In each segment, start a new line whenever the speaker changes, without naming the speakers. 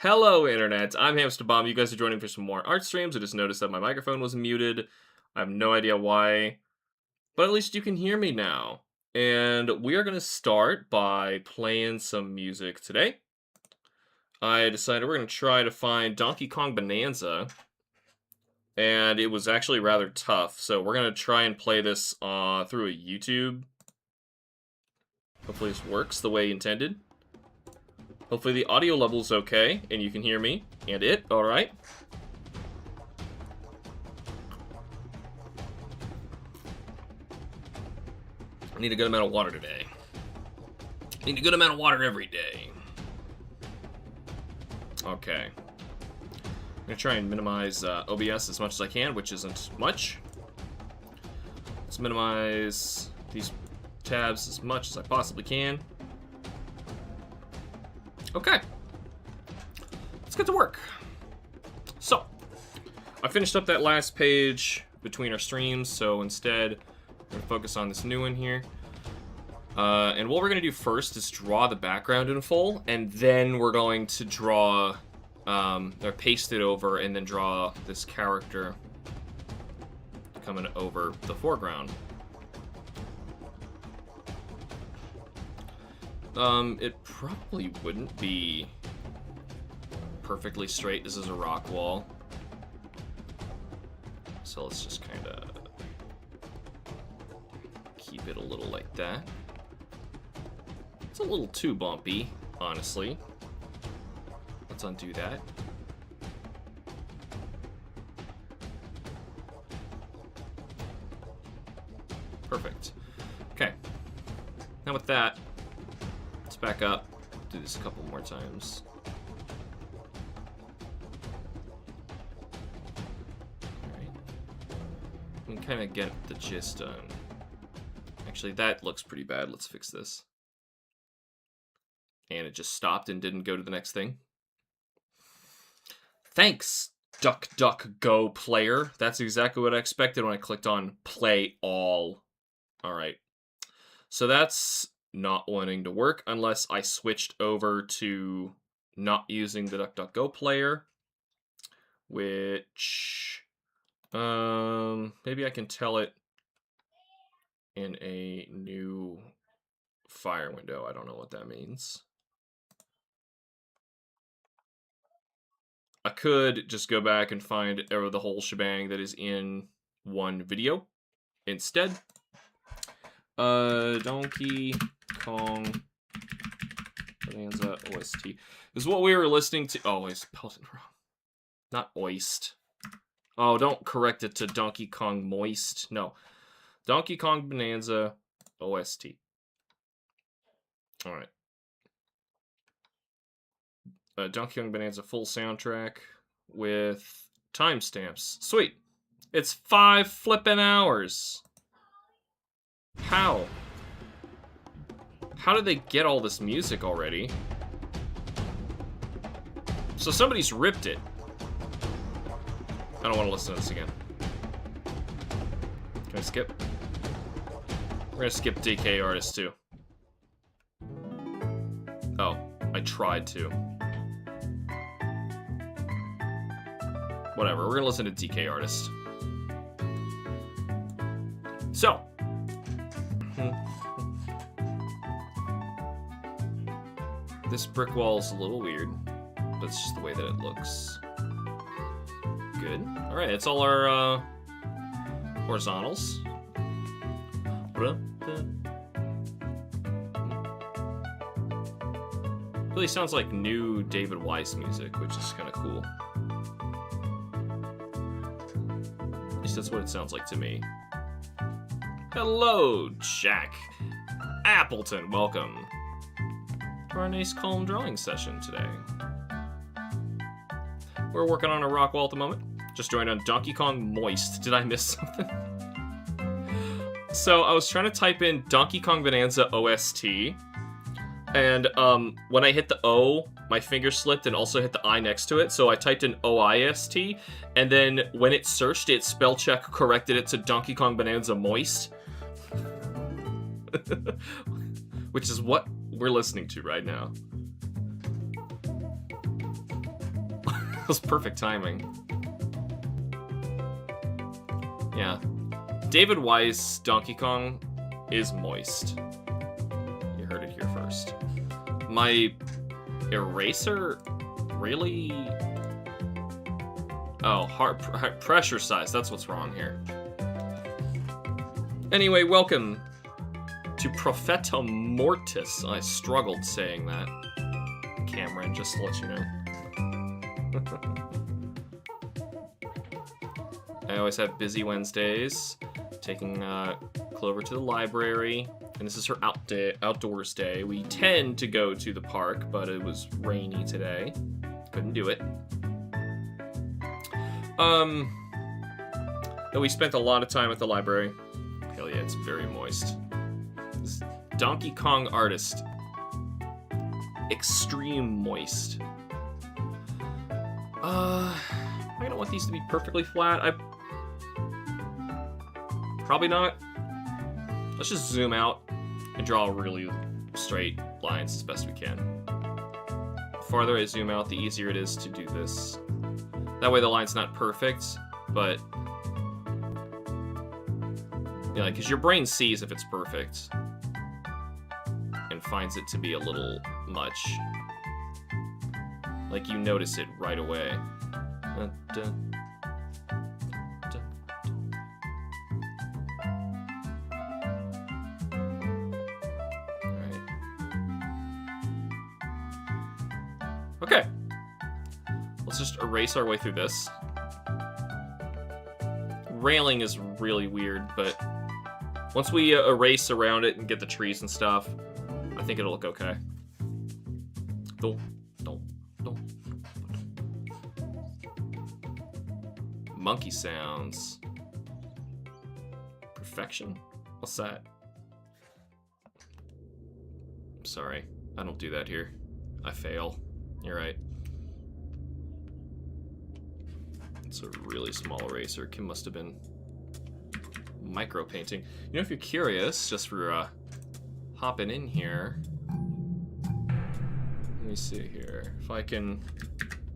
Hello, Internet. I'm HamsterBomb. You guys are joining for some more art streams. I just noticed that my microphone was muted. I have no idea why, but at least you can hear me now. And we are going to start by playing some music today. I decided we're going to try to find Donkey Kong Bonanza, and it was actually rather tough, so we're going to try and play this through a YouTube. Hopefully this works the way intended. Hopefully the audio level is okay, and you can hear me, and it, alright. I need a good amount of water today. I need a good amount of water every day. Okay. I'm going to try and minimize OBS as much as I can, which isn't much. Let's minimize these tabs as much as I possibly can. Okay, let's get to work. So, I finished up that last page between our streams, so instead, I'm going to focus on this new one here. And what we're going to do first is draw the background in full, and then we're going to draw, or paste it over, and then draw this character coming over the foreground. It probably wouldn't be perfectly straight. This is a rock wall. So let's just kind of keep it a little like that. It's a little too bumpy, honestly. Let's undo that. Perfect. Okay. Now with that, back up, do this a couple more times. Alright. We can kind of get the gist done. Actually, that looks pretty bad. Let's fix this. And it just stopped and didn't go to the next thing. Thanks, DuckDuckGo player. That's exactly what I expected when I clicked on play all. Alright. So that's not wanting to work unless I switched over to not using the DuckDuckGo player, which maybe I can tell it in a new fire window. I don't know what that means. I could just go back and find the whole shebang that is in one video instead. Donkey Kong Bonanza OST. This is what we were listening to. Oh, I spelled it wrong. Not oist. Oh, don't correct it to Donkey Kong Moist. No. Donkey Kong Bonanza OST. Alright. Donkey Kong Bonanza full soundtrack with timestamps. Sweet. It's 5 flippin' hours. How? How did they get all this music already? So somebody's ripped it. I don't want to listen to this again. Can I skip? We're gonna skip DK Artist too. Oh, I tried to. Whatever, we're gonna listen to DK Artist. So. This brick wall is a little weird, but it's just the way that it looks. Good. Alright, it's all our horizontals. Really sounds like new David Weiss music, which is kind of cool. At least that's what it sounds like to me. Hello, Jack Appleton. Welcome to our nice calm drawing session today. We're working on a rock wall at the moment. Just joined on Donkey Kong Moist. Did I miss something? So I was trying to type in Donkey Kong Bonanza OST, and when I hit the O, my finger slipped and also hit the I next to it, so I typed in OIST, and then when it searched it, spell check corrected it to Donkey Kong Bonanza Moist. Which is what we're listening to right now. That was perfect timing. Yeah. David Weiss Donkey Kong is moist. You heard it here first. My eraser? Really? Oh, pressure size. That's what's wrong here. Anyway, welcome to Propheta Mortis. I struggled saying that. Cameron, just to let you know. I always have busy Wednesdays, taking Clover to the library, and this is her outdoors day. We tend to go to the park, but it was rainy today. Couldn't do it. Though we spent a lot of time at the library. Hell yeah, it's very moist. This Donkey Kong artist. Extreme moist. I don't want these to be perfectly flat. Probably not. Let's just zoom out and draw really straight lines as best we can. The farther I zoom out, the easier it is to do this. That way the line's not perfect, but yeah, because your brain sees if it's perfect and finds it to be a little much. Like you notice it right away. Okay. Let's just erase our way through this. Railing is really weird, but once we erase around it and get the trees and stuff, I think it'll look okay. Monkey sounds. Perfection? What's that? I'm sorry. I don't do that here. I fail. You're right. It's a really small eraser. Kim must have been micro painting. You know, if you're curious, just for hopping in here. Let me see here. If I can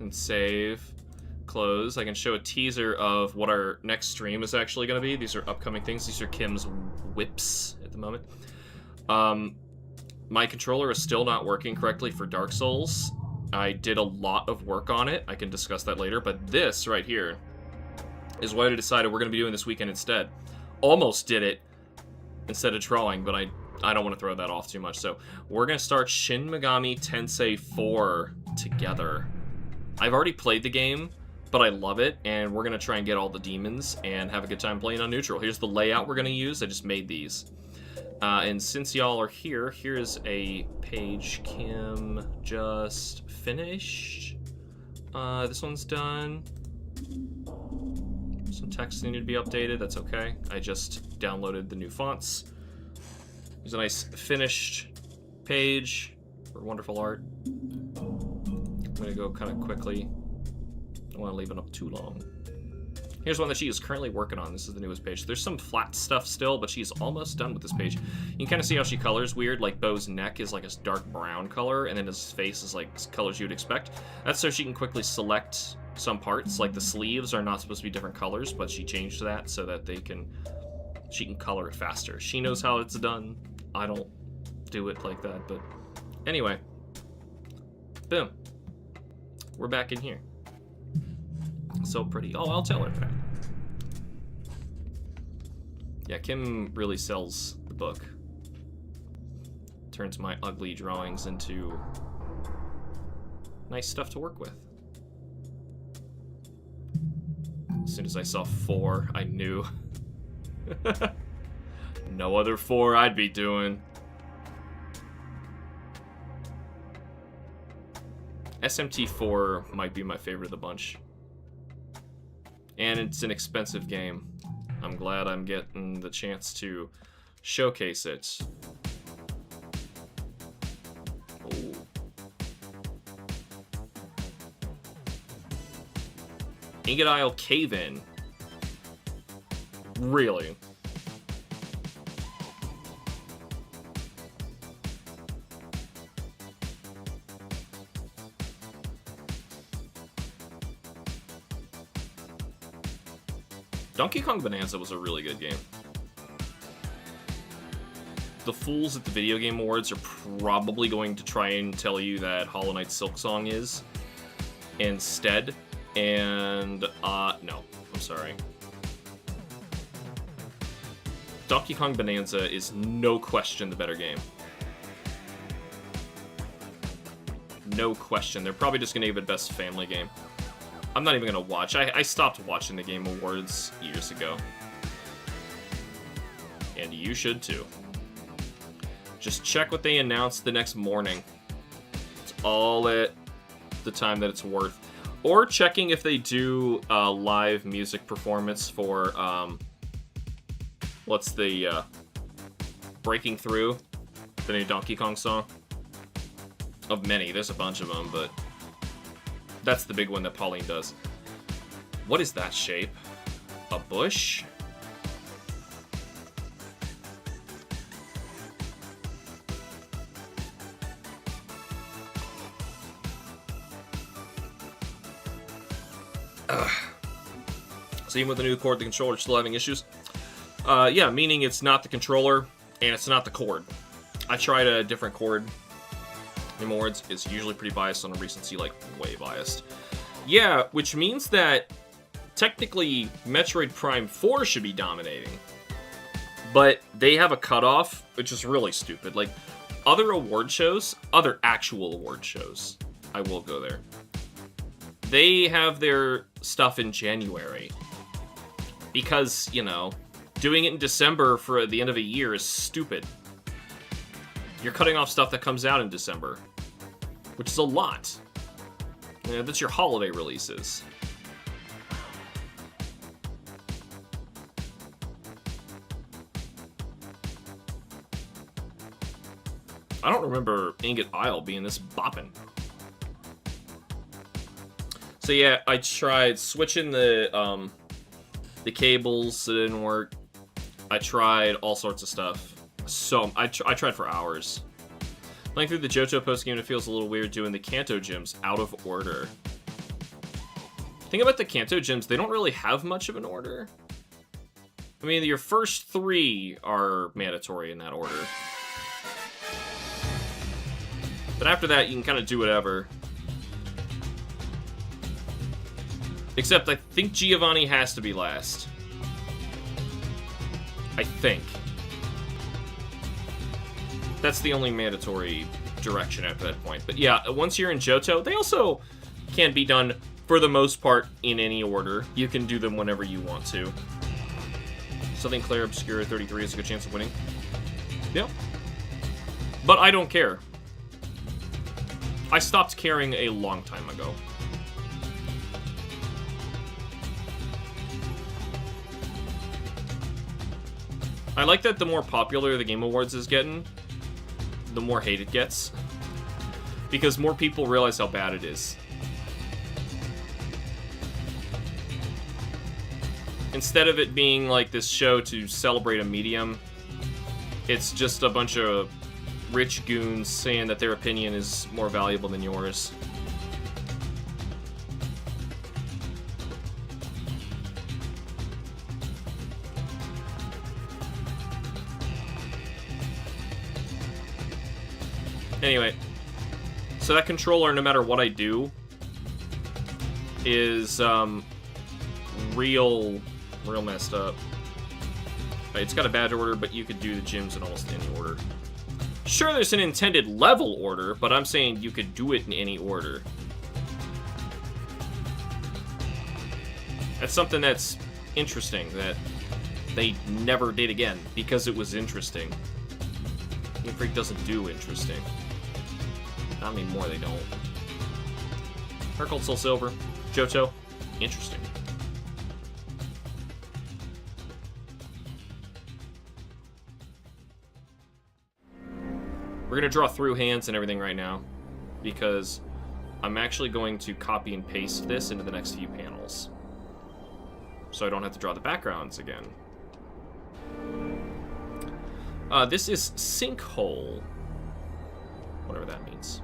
save, close, I can show a teaser of what our next stream is actually going to be. These are upcoming things. These are Kim's whips at the moment. My controller is still not working correctly for Dark Souls. I did a lot of work on it. I can discuss that later, but this right here is what I decided we're going to be doing this weekend instead. Almost did it instead of drawing, but I don't want to throw that off too much. So we're going to start Shin Megami Tensei 4 together. I've already played the game, but I love it, and we're going to try and get all the demons and have a good time playing on neutral. Here's the layout we're going to use. I just made these. And since y'all are here, here's a page Kim just finished. This one's done. Some text needed to be updated. That's okay. I just downloaded the new fonts. There's a nice finished page for wonderful art. I'm going to go kind of quickly. I don't want to leave it up too long. Here's one that she is currently working on. This is the newest page. There's some flat stuff still, but she's almost done with this page. You can kind of see how she colors weird. Like Bo's neck is like a dark brown color, and then his face is like colors you would expect. That's so she can quickly select some parts. Like the sleeves are not supposed to be different colors, but she changed that so that she can color it faster. She knows how it's done. I don't do it like that, but anyway. Boom. We're back in here. So pretty. Oh, I'll tell her that. Yeah, Kim really sells the book. Turns my ugly drawings into nice stuff to work with. As soon as I saw 4, I knew. No other 4 I'd be doing. SMT4 might be my favorite of the bunch. And it's an expensive game. I'm glad I'm getting the chance to showcase it. Oh. Ingot Isle Cave-In. Really? Donkey Kong Bonanza was a really good game. The fools at the Video Game Awards are probably going to try and tell you that Hollow Knight Silksong is instead, and no, I'm sorry. Donkey Kong Bonanza is no question the better game. No question. They're probably just going to give it Best Family Game. I'm not even going to watch. I stopped watching the Game Awards years ago. And you should too. Just check what they announced the next morning. It's all at the time that it's worth. Or checking if they do a live music performance for, what's the, Breaking Through, the new Donkey Kong song. Of many, there's a bunch of them, but that's the big one that Pauline does. What is that shape? A bush? Ugh. So even with the new cord, the controller's still having issues? Yeah, meaning it's not the controller, and it's not the cord. I tried a different cord. Game Awards is usually pretty biased on a recency, like, way biased. Yeah, which means that, technically, Metroid Prime 4 should be dominating. But they have a cutoff, which is really stupid. Like, other award shows, other actual award shows, I will go there, they have their stuff in January. Because, you know, doing it in December for the end of a year is stupid. You're cutting off stuff that comes out in December, which is a lot. You know, that's your holiday releases. I don't remember Ingot Isle being this bopping. So yeah, I tried switching the cables. It didn't work. I tried all sorts of stuff. So, I tried for hours. Playing through the Johto postgame, it feels a little weird doing the Kanto gyms out of order. The thing about the Kanto gyms, they don't really have much of an order. I mean, your first 3 are mandatory in that order. But after that, you can kind of do whatever. Except, I think Giovanni has to be last. I think. That's the only mandatory direction at that point. But yeah, once you're in Johto, they also can be done, for the most part, in any order. You can do them whenever you want to. Something Claire Obscura 33 has a good chance of winning. Yeah. But I don't care. I stopped caring a long time ago. I like that the more popular the Game Awards is getting, the more hate it gets. Because more people realize how bad it is. Instead of it being like this show to celebrate a medium, it's just a bunch of rich goons saying that their opinion is more valuable than yours. Anyway, so that controller, no matter what I do, is real messed up. It's got a badge order, but you could do the gyms in almost any order. Sure, there's an intended level order, but I'm saying you could do it in any order. That's something that's interesting, that they never did again, because it was interesting. Game Freak doesn't do interesting. Not anymore, they don't. Hercule Soul Silver, Johto, interesting. We're gonna draw through hands and everything right now, because I'm actually going to copy and paste this into the next few panels, so I don't have to draw the backgrounds again. This is Sinkhole, whatever that means.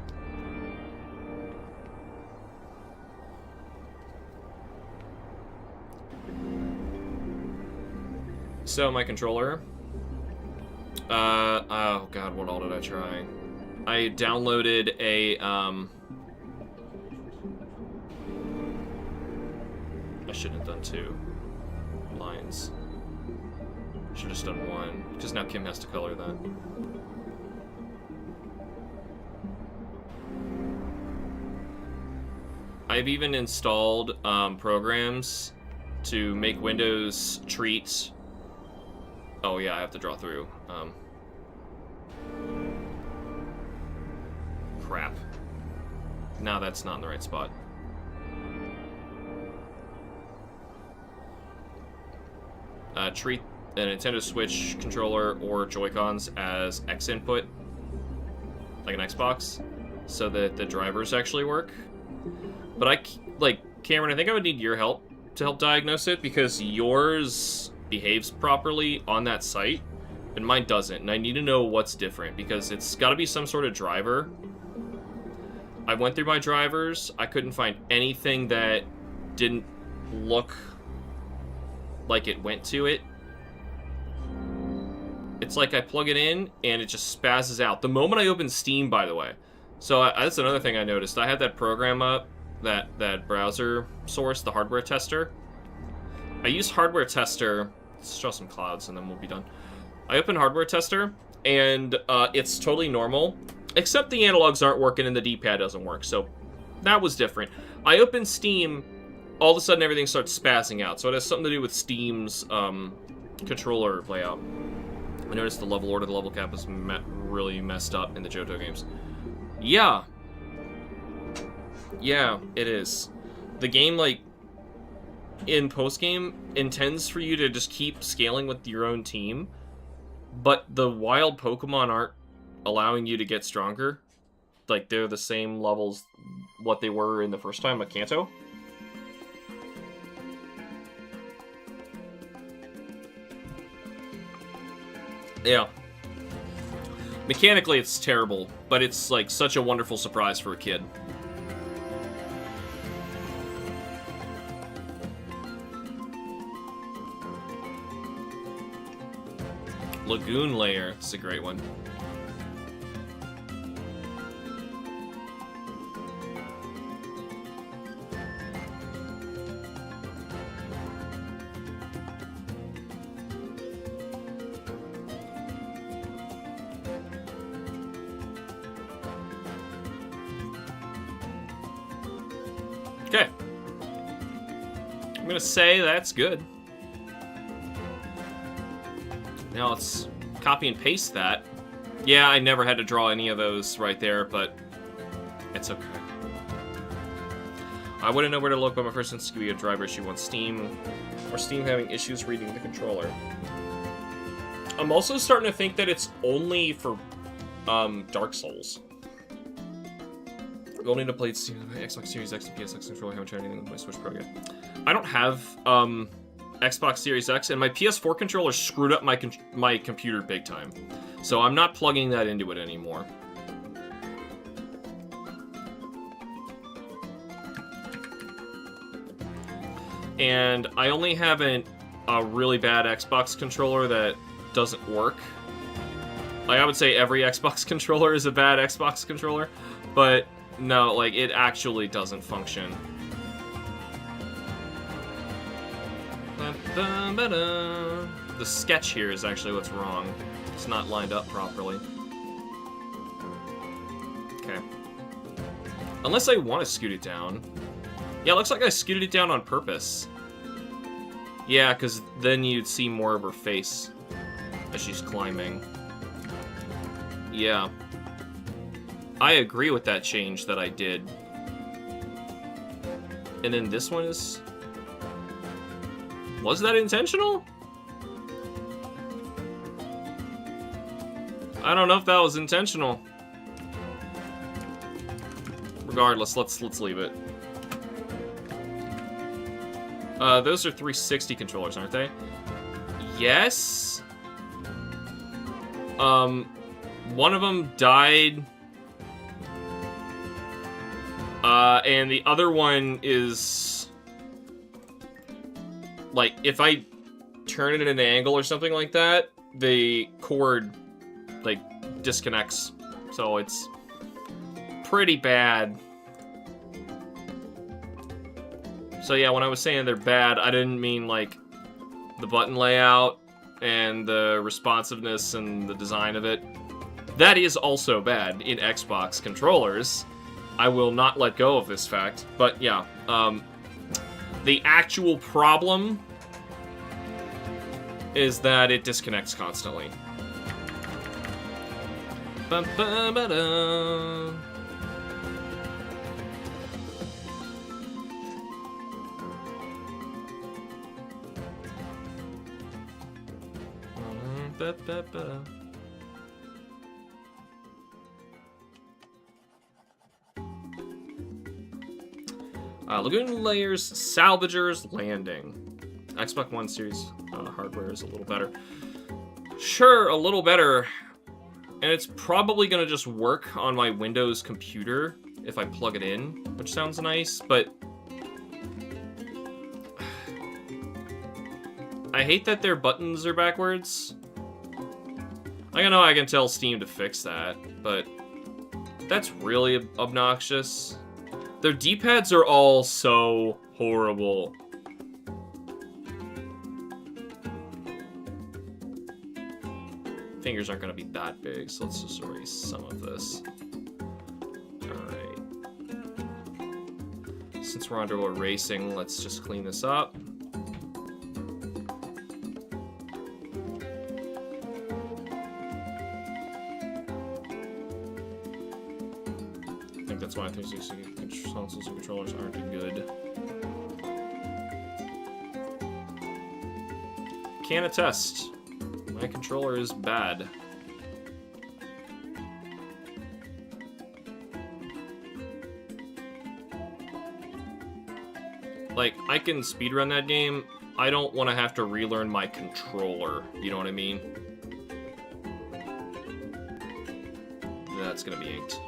So my controller. Oh god, what all did I try? I downloaded a, I shouldn't have done 2 lines. I should have just done 1, because now Kim has to color that. I've even installed programs to make Windows treat. Oh yeah, I have to draw through. Crap. No, that's not in the right spot. Treat a Nintendo Switch controller or Joy-Cons as X input, like an Xbox, so that the drivers actually work. But Cameron, I think I would need your help to help diagnose it, because yours behaves properly on that site, and mine doesn't, and I need to know what's different, because it's got to be some sort of driver. I went through my drivers, I couldn't find anything that didn't look like it went to it. It's like I plug it in, and it just spazzes out. The moment I open Steam, by the way. So that's another thing I noticed. I had that program up, that browser source, the hardware tester. I use hardware tester. Let's show some clouds and then we'll be done. I open hardware tester and it's totally normal, except the analogs aren't working and the D-pad doesn't work. So that was different. I open Steam, all of a sudden everything starts spazzing out. So it has something to do with Steam's controller layout. I noticed the level order, the level cap is really messed up in the Johto games. Yeah. Yeah, it is. The game, like, in post-game, intends for you to just keep scaling with your own team, but the wild Pokemon aren't allowing you to get stronger. Like, they're the same levels what they were in the first time with Kanto. Yeah. Mechanically, it's terrible, but it's, like, such a wonderful surprise for a kid. Lagoon Lair. It's a great one. Okay. I'm gonna say that's good. Now let's copy and paste that. Yeah, I never had to draw any of those right there, but it's okay. I wouldn't know where to look, but my first instinct would be a driver issue on Steam, or Steam having issues reading the controller. I'm also starting to think that it's only for Dark Souls. We'll need to play Xbox Series X and PSX controller. I haven't tried anything with my Switch Pro yet. I don't have Xbox Series X, and my PS4 controller screwed up my computer big time. So I'm not plugging that into it anymore. And I only have a really bad Xbox controller that doesn't work. Like, I would say every Xbox controller is a bad Xbox controller, but no, like, it actually doesn't function. The sketch here is actually what's wrong. It's not lined up properly. Okay. Unless I want to scoot it down. Yeah, it looks like I scooted it down on purpose. Yeah, because then you'd see more of her face as she's climbing. Yeah. I agree with that change that I did. And then this one is... Was that intentional? I don't know if that was intentional. Regardless, let's leave it. Those are 360 controllers, aren't they? Yes. One of them died. And the other one is... Like, if I turn it at an angle or something like that, the cord, like, disconnects. So it's pretty bad. So yeah, when I was saying they're bad, I didn't mean, like, the button layout and the responsiveness and the design of it. That is also bad in Xbox controllers. I will not let go of this fact. But yeah, the actual problem is that it disconnects constantly. Ba-ba-ba-da. Ba-ba-ba. Lagoon Layers Salvager's Landing. Xbox One Series hardware is a little better. Sure, a little better. And it's probably going to just work on my Windows computer if I plug it in, which sounds nice, but I hate that their buttons are backwards. I know I can tell Steam to fix that, but that's really obnoxious. Their D-pads are all so horrible. Fingers aren't going to be that big, so let's just erase some of this. Alright. Since we're under erasing, let's just clean this up. I think that's why 360 consoles and controllers aren't good. Can attest. My controller is bad. Like, I can speedrun that game. I don't want to have to relearn my controller. You know what I mean? That's gonna be inked.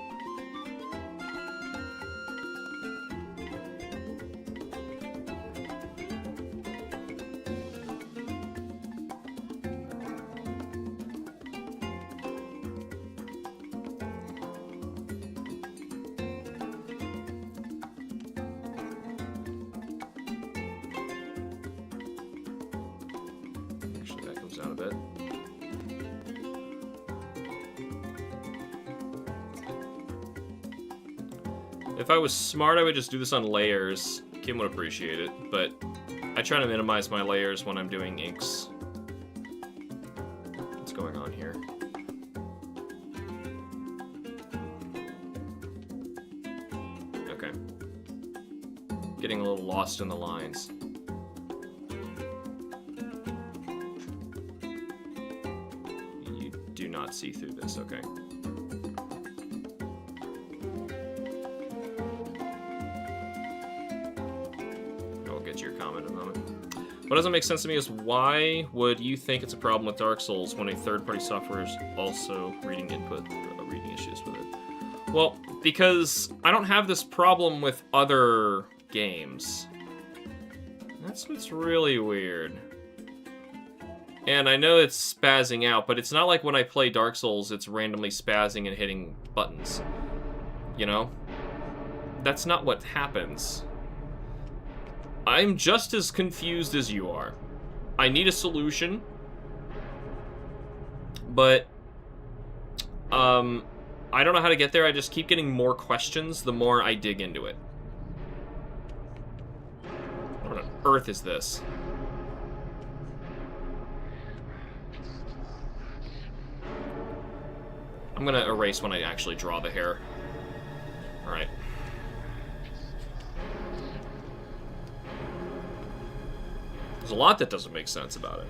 Down a bit. If I was smart, I would just do this on layers. Kim would appreciate it, but I try to minimize my layers when I'm doing inks. What's going on here? Okay. Getting a little lost in the lines. Do not see through this, okay. I'll get to your comment in a moment. What doesn't make sense to me is why would you think it's a problem with Dark Souls when a third-party software is also reading input, reading issues with it? Well, because I don't have this problem with other games. That's what's really weird. And I know it's spazzing out, but it's not like when I play Dark Souls, it's randomly spazzing and hitting buttons. You know? That's not what happens. I'm just as confused as you are. I need a solution. But, I don't know how to get there. I just keep getting more questions the more I dig into it. What on earth is this? I'm gonna erase when I actually draw the hair. Alright. There's a lot that doesn't make sense about it.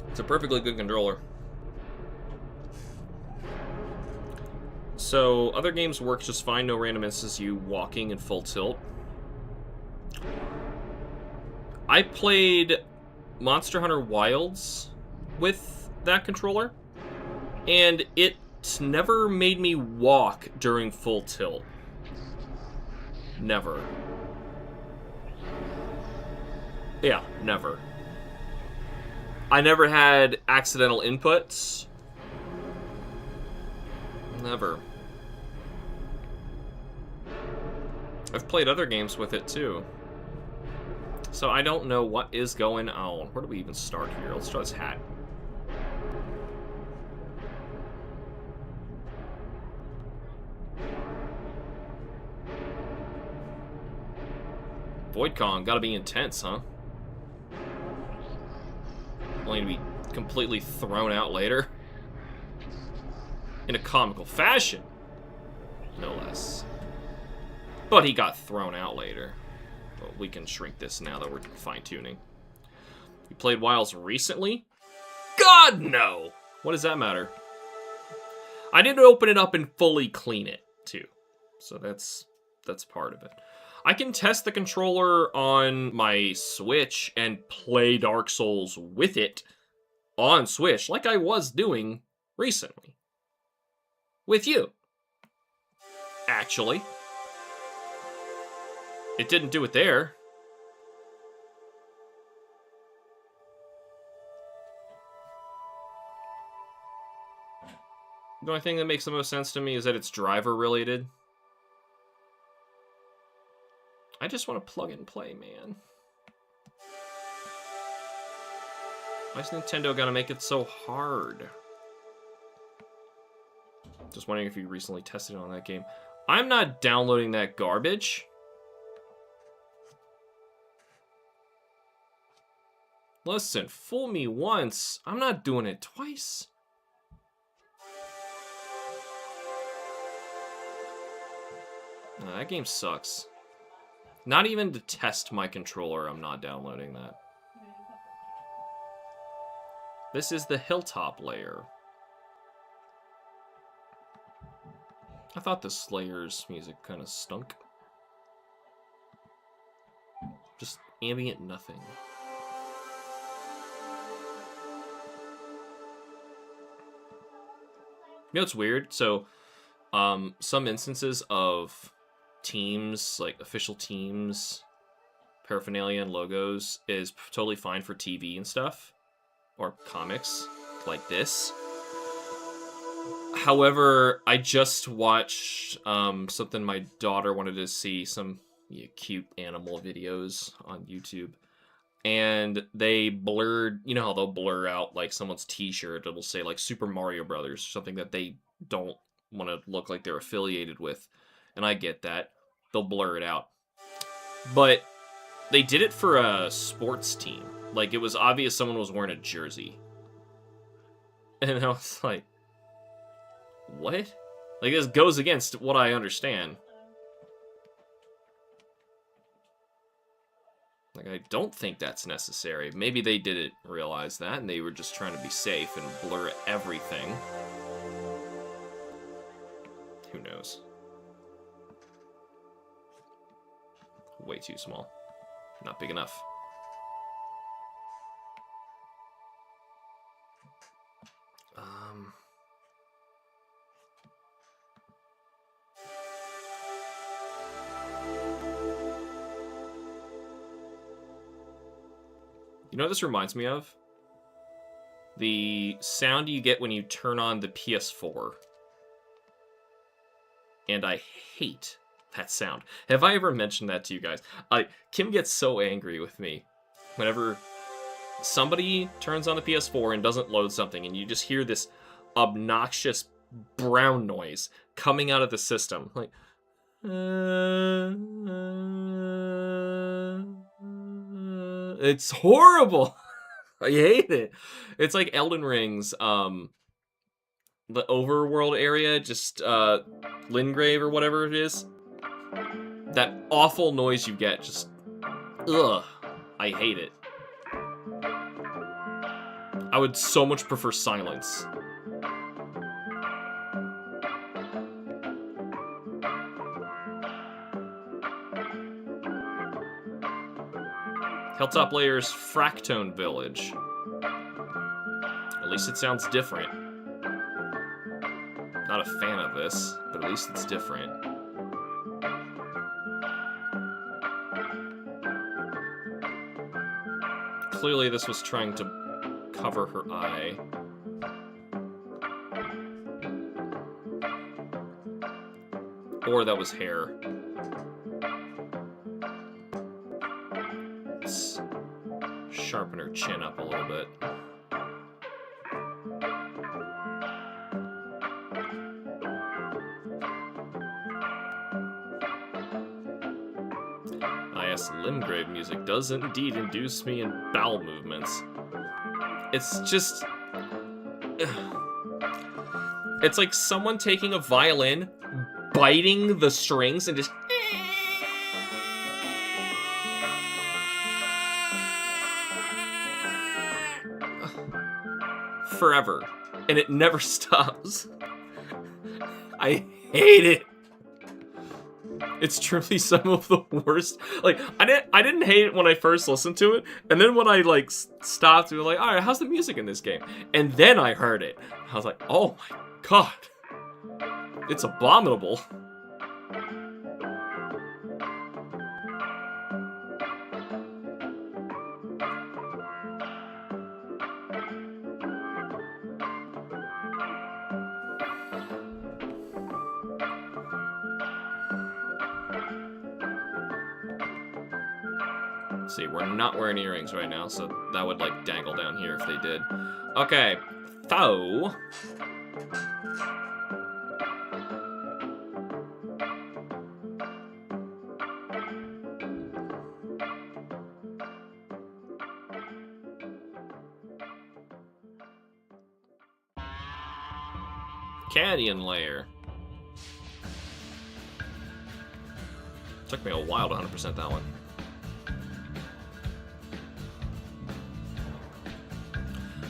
It's a perfectly good controller. So, other games work just fine, no random instances you walking in full tilt. I played Monster Hunter Wilds with that controller, and it never made me walk during full tilt. Never. Yeah, never. I never had accidental inputs. Never. I've played other games with it too. So I don't know what is going on. Where do we even start here? Let's try this hat. VoidCon, gotta be intense, huh? Only to be completely thrown out later. In a comical fashion. No less. But he got thrown out later. Well, we can shrink this now that we're fine-tuning. You played Wilds recently? God, no! What does that matter? I need to open it up and fully clean it, too. So that's part of it. I can test the controller on my Switch and play Dark Souls with it on Switch, like I was doing recently. With you. Actually. It didn't do it there. The only thing that makes the most sense to me is that it's driver related. I just want to plug and play, man. Why is Nintendo gonna make it so hard? Just wondering if you recently tested on that game. I'm not downloading that garbage. Listen, fool me once. I'm not doing it twice. Nah, that game sucks. Not even to test my controller, I'm not downloading that. This is the Hilltop layer. I thought the Slayer's music kind of stunk. Just ambient nothing. You know what's weird? So, some instances of teams, like official teams, paraphernalia and logos is totally fine for TV and stuff. Or comics, like this. However, I just watched something my daughter wanted to see, some cute animal videos on YouTube. And they blurred, you know how they'll blur out like someone's t-shirt, it'll say like Super Mario Brothers, something that they don't want to look like they're affiliated with. And I get that. They'll blur it out. But they did it for a sports team. Like, it was obvious someone was wearing a jersey. And I was like, what? Like, this goes against what I understand. Like, I don't think that's necessary. Maybe they didn't realize that, and they were just trying to be safe and blur everything. Who knows? Way too small. Not big enough. You know what this reminds me of? The sound you get when you turn on the PS4. And I hate that sound. Have I ever mentioned that to you guys? Kim gets so angry with me whenever somebody turns on the PS4 and doesn't load something, and you just hear this obnoxious brown noise coming out of the system. Like, it's horrible. I hate it. It's like Elden Ring's, the overworld area, just, Lingrave or whatever it is. That awful noise you get, just, ugh. I hate it. I would so much prefer silence. Hilltop Layer's Fractone Village. At least it sounds different. Not a fan of this, but at least it's different. clearly this was trying to cover her eye. Or that was hair. Let's sharpen her chin up a little bit. Yes, limb-grave music does indeed induce me in bowel movements. It's just... It's like someone taking a violin, biting the strings, and just... Forever. And it never stops. I hate it. It's truly some of the worst. Like, I didn't hate it when I first listened to it, and then when I like stopped, we were like, all right, how's the music in this game? And then I heard it. I was like, oh my god, it's abominable. See, we're not wearing earrings right now, so that would, like, dangle down here if they did. Okay, so... Canyon layer. Took me a while to 100% that one.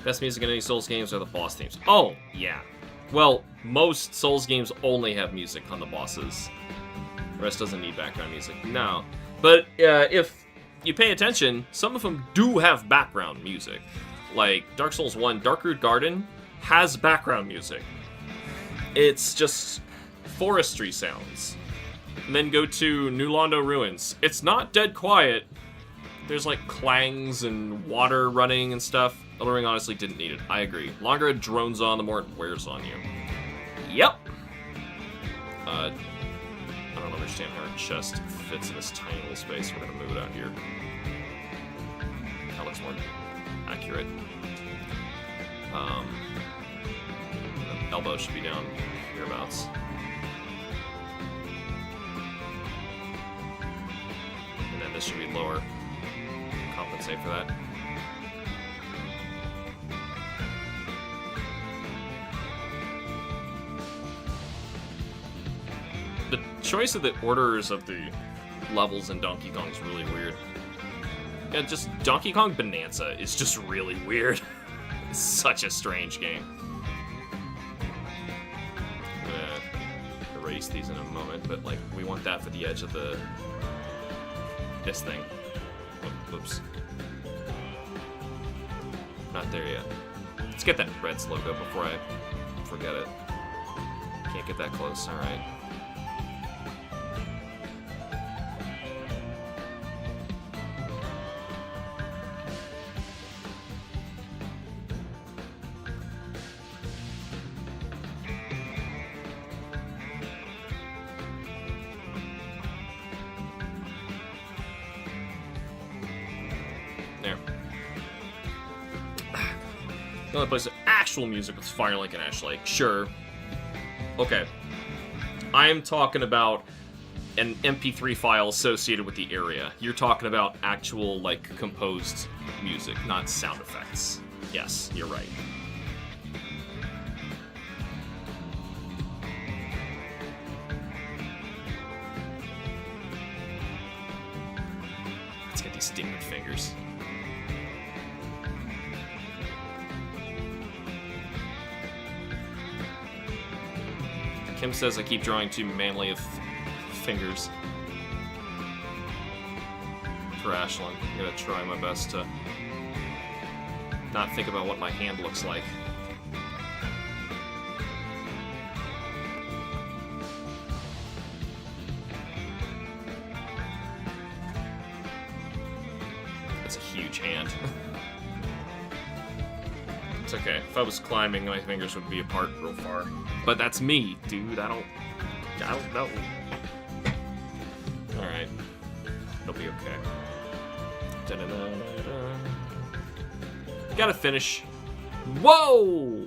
Best music in any Souls games are the boss themes. Oh, yeah. Well, most Souls games only have music on the bosses. The rest doesn't need background music. No. But if you pay attention, some of them do have background music. Like Dark Souls 1, Darkroot Garden has background music. It's just forestry sounds. And then go to New Londo Ruins. It's not dead quiet. There's like clangs and water running and stuff. Elden Ring honestly didn't need it. I agree. The longer it drones on, the more it wears on you. Yep. I don't understand how her chest fits in this tiny little space. We're gonna move it out here. That looks more accurate. The elbow should be down hereabouts. And then this should be lower. Compensate for that. The choice of the orders of the levels in Donkey Kong is really weird. Yeah, just Donkey Kong Bonanza is just really weird. It's such a strange game. I'm gonna erase these in a moment, but like we want that for the edge of this thing. Oops. Not there yet. Let's get that Reds logo before I forget it. Can't get that close, alright. There. The only place of actual music was Firelink and Ash Lake. Sure. Okay. I am talking about an MP3 file associated with the area. You're talking about actual, like, composed music, not sound effects. Yes, you're right. Let's get these stinging fingers. Kim says I keep drawing too manly of fingers. For Ashlyn, I'm gonna try my best to not think about what my hand looks like. That's a huge hand. It's okay. If I was climbing, my fingers would be apart real far. But that's me, dude. I don't know. Alright. It'll be okay. Da-da-da-da-da. Gotta finish. Whoa!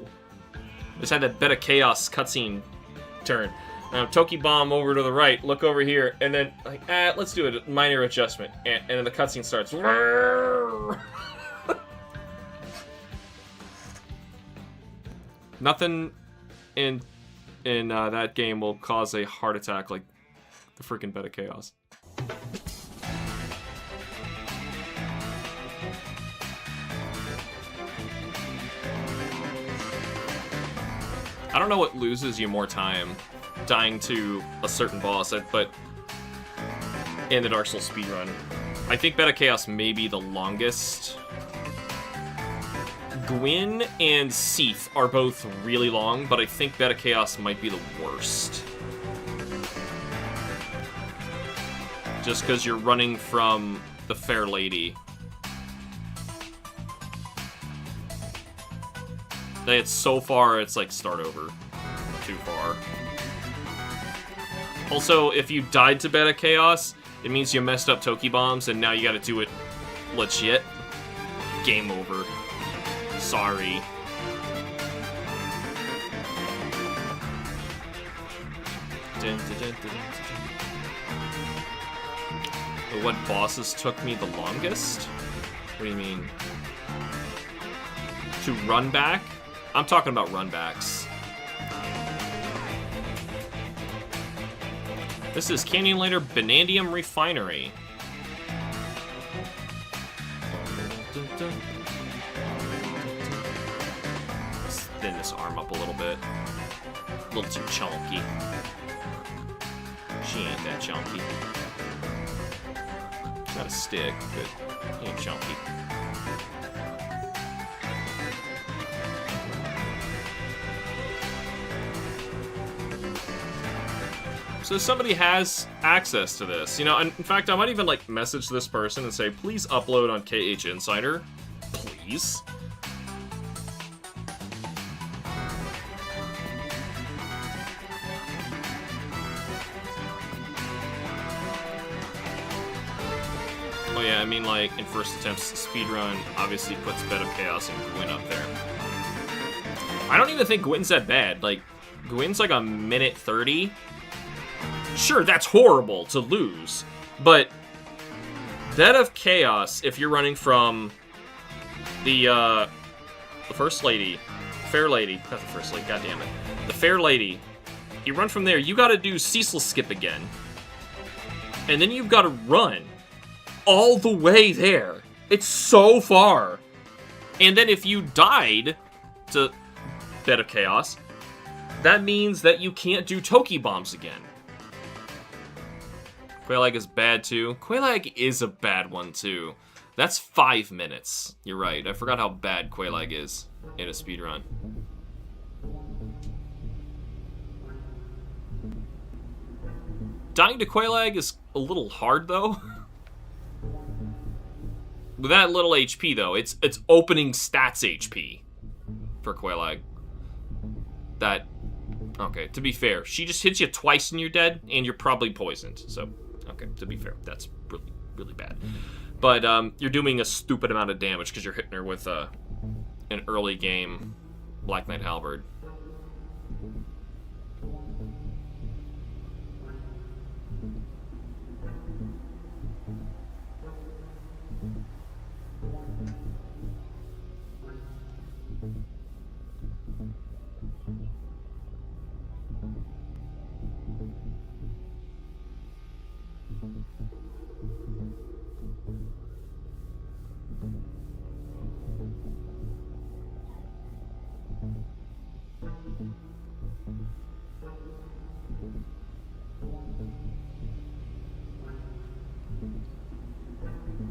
Just had that bit of chaos cutscene turn. Now, HamsterBomb over to the right, look over here, and then, like, let's do a minor adjustment. And then the cutscene starts. Nothing in that game will cause a heart attack like the freaking bit of chaos. I don't know what loses you more time, dying to a certain boss, but in the Dark Souls speedrun. I think Beta Chaos may be the longest. Gwyn and Seath are both really long, but I think Beta Chaos might be the worst. Just because you're running from the Fair Lady. It's so far, it's like start over. Too far. Also, if you died to Beta Chaos, it means you messed up HamsterBombs, and now you gotta do it legit. Game over. Sorry. What bosses took me the longest? What do you mean? To run back? I'm talking about runbacks. This is Canyon Later Vanadium Refinery. Let's thin this arm up a little bit. A little too chunky. She ain't that chunky. Got a stick, but she ain't chunky. So somebody has access to this, you know. And in fact, I might even like message this person and say, please upload on KH Insider, please. Oh yeah, I mean, like in first attempts speedrun, obviously puts Beta Chaos and Gwyn up there. I don't even think Gwyn's that bad. Like, Gwyn's like a minute 30. Sure, that's horrible to lose, but that of Chaos, if you're running from the First Lady, Fair Lady, not the First Lady, goddammit, the Fair Lady, you run from there, you gotta do Ceaseless Skip again, and then you've gotta run all the way there. It's so far. And then if you died to Bed of Chaos, that means that you can't do HamsterBombs again. Quelaag is bad too. Quelaag is a bad one too. That's 5 minutes. You're right. I forgot how bad Quelaag is in a speedrun. Dying to Quelaag is a little hard though. With that little HP though, it's opening stats HP for Quelaag. That, okay, to be fair, she just hits you twice and you're dead, and you're probably poisoned, so... Okay, to be fair, that's really, really bad. But you're doing a stupid amount of damage because you're hitting her with an early game Black Knight Halberd.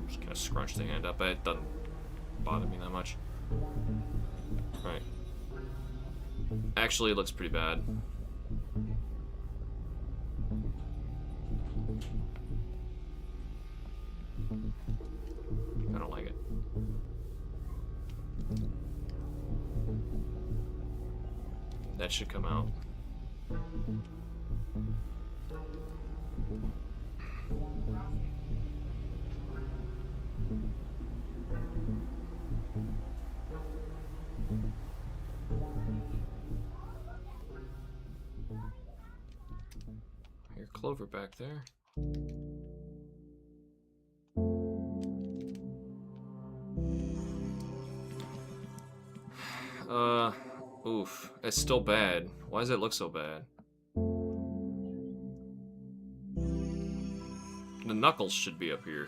Just gonna scrunch the hand up, but it doesn't bother me that much. Right. Actually, it looks pretty bad. I don't like it. That should come out. Your clover back there. Oof. It's still bad. Why does it look so bad? The knuckles should be up here.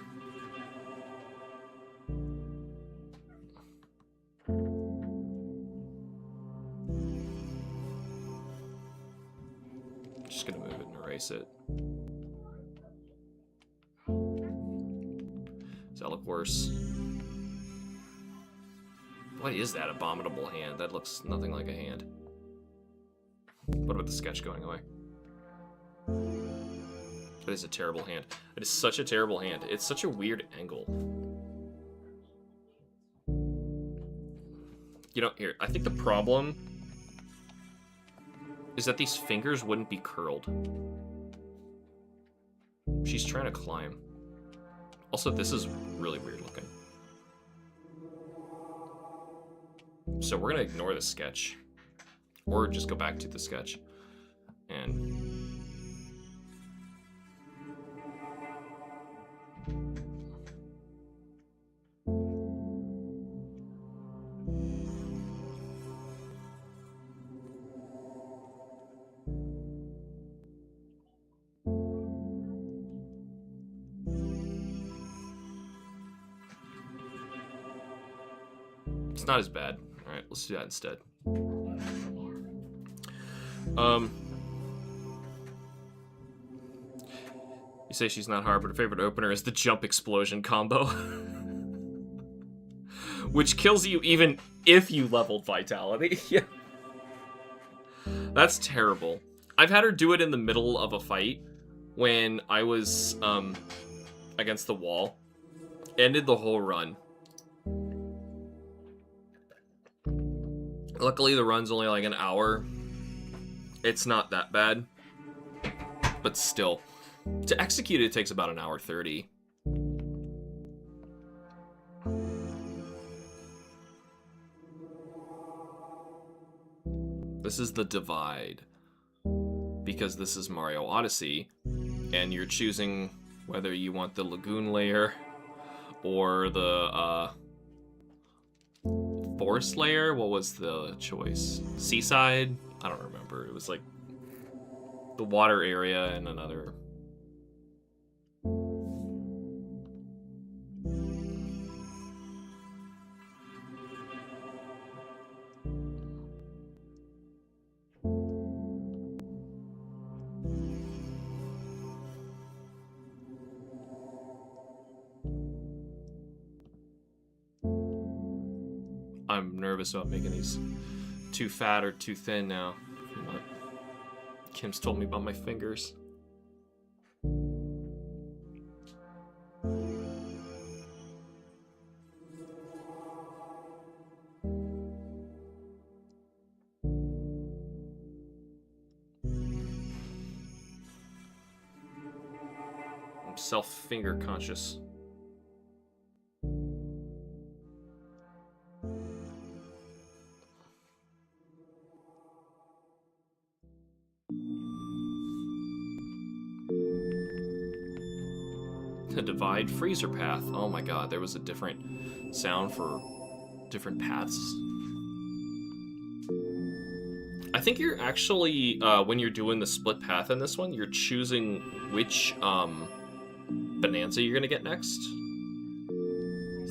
Just gonna move it and erase it. Does that look worse? What is that abominable hand? That looks nothing like a hand. What about the sketch going away? That is a terrible hand. It is such a terrible hand. It's such a weird angle. You know, here, I think the problem is that these fingers wouldn't be curled. She's trying to climb. Also, this is really weird looking. So we're gonna ignore the sketch. Or just go back to the sketch. And... it's not as bad. Alright, let's do that instead. You say she's not hard, but her favorite opener is the jump explosion combo. Which kills you even if you leveled vitality. Yeah. That's terrible. I've had her do it in the middle of a fight when I was against the wall. Ended the whole run. Luckily, the run's only like an hour. It's not that bad. But still. To execute it takes about an hour 30. This is the divide. Because this is Mario Odyssey. And you're choosing whether you want the lagoon layer or the forest layer. What was the choice? Seaside? I don't remember. It was like the water area and another. I'm nervous about making these too fat or too thin now. From what Kim's told me about my fingers. I'm self-finger conscious. The divide freezer path. Oh my god, there was a different sound for different paths. I think you're actually, when you're doing the split path in this one, you're choosing which bonanza you're gonna get next.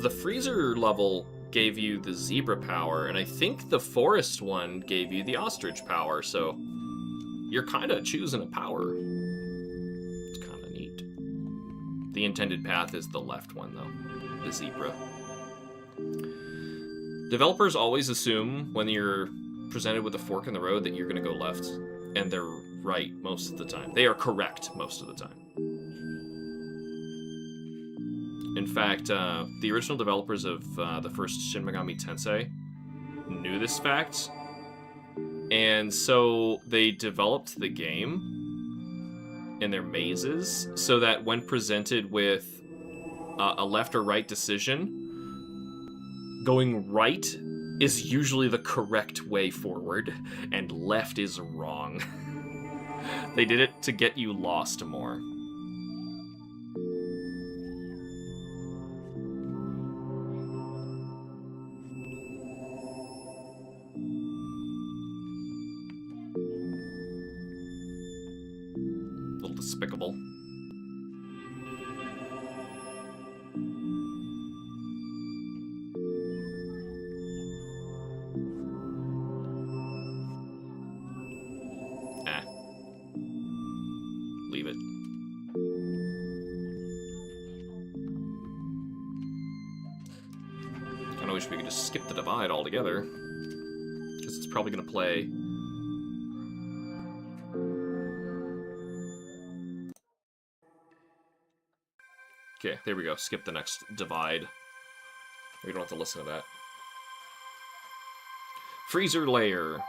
The freezer level gave you the zebra power, and I think the forest one gave you the ostrich power, so you're kind of choosing a power. It's kind of neat. The intended path is the left one, though. The zebra. Developers always assume when you're presented with a fork in the road that you're going to go left. And they're right most of the time. They are correct most of the time. In fact, the original developers of the first Shin Megami Tensei knew this fact. And so they developed the game in their mazes so that when presented with a left or right decision, going right is usually the correct way forward, and left is wrong. They did it to get you lost more. A little despicable. Leave it. Kinda wish we could just skip the divide altogether, because it's probably gonna play. Okay, there we go. Skip the next divide. We don't have to listen to that. Freezer layer.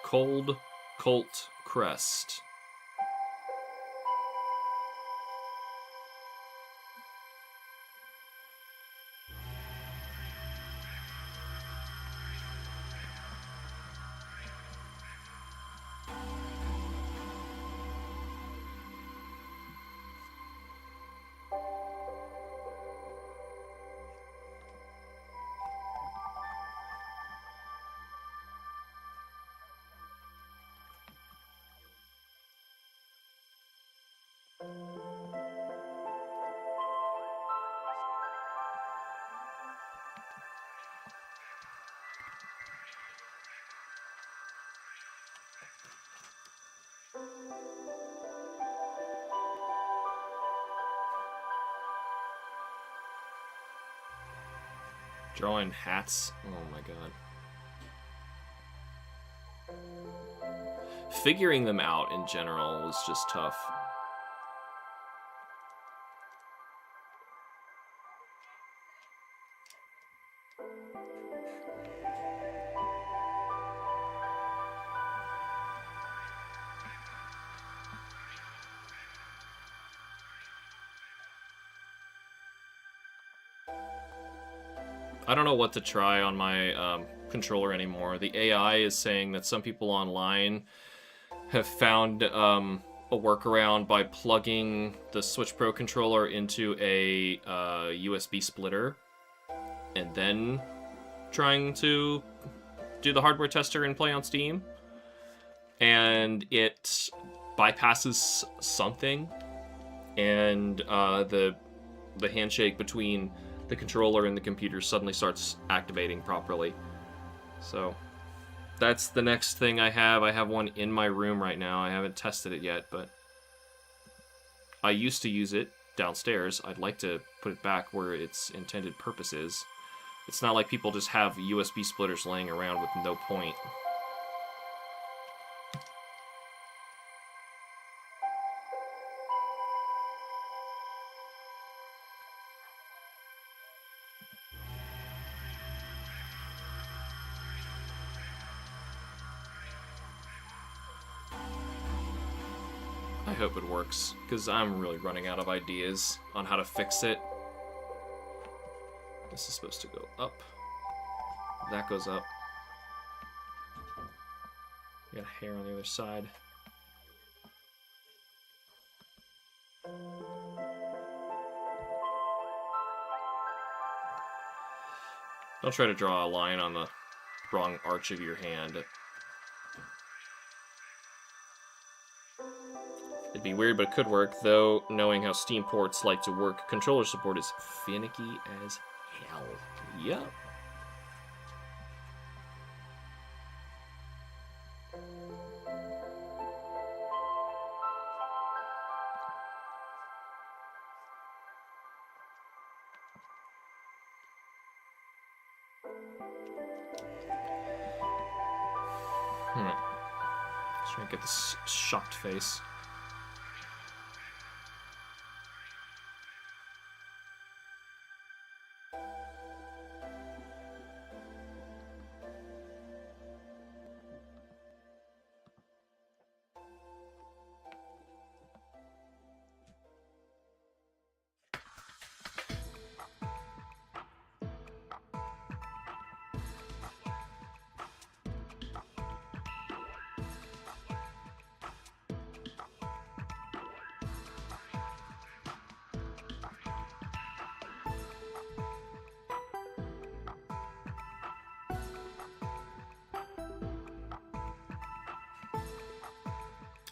Cold Colt Crest. Drawing hats. Oh my god. Figuring them out in general was just tough. I don't know what to try on my controller anymore. The AI is saying that some people online have found a workaround by plugging the Switch Pro controller into a USB splitter and then trying to do the hardware tester and play on Steam. And it bypasses something, and the handshake between the controller and the computer suddenly starts activating properly. So that's the next thing I have. I have one in my room right now. I haven't tested it yet, but I used to use it downstairs. I'd like to put it back where its intended purpose is. It's not like people just have USB splitters laying around with no point. I hope it works, because I'm really running out of ideas on how to fix it. This is supposed to go up. That goes up. Got a hair on the other side. Don't try to draw a line on the wrong arch of your hand. It'd be weird, but it could work, though knowing how Steam ports like to work, controller support is finicky as hell. Yep. Let's try and get this shocked face.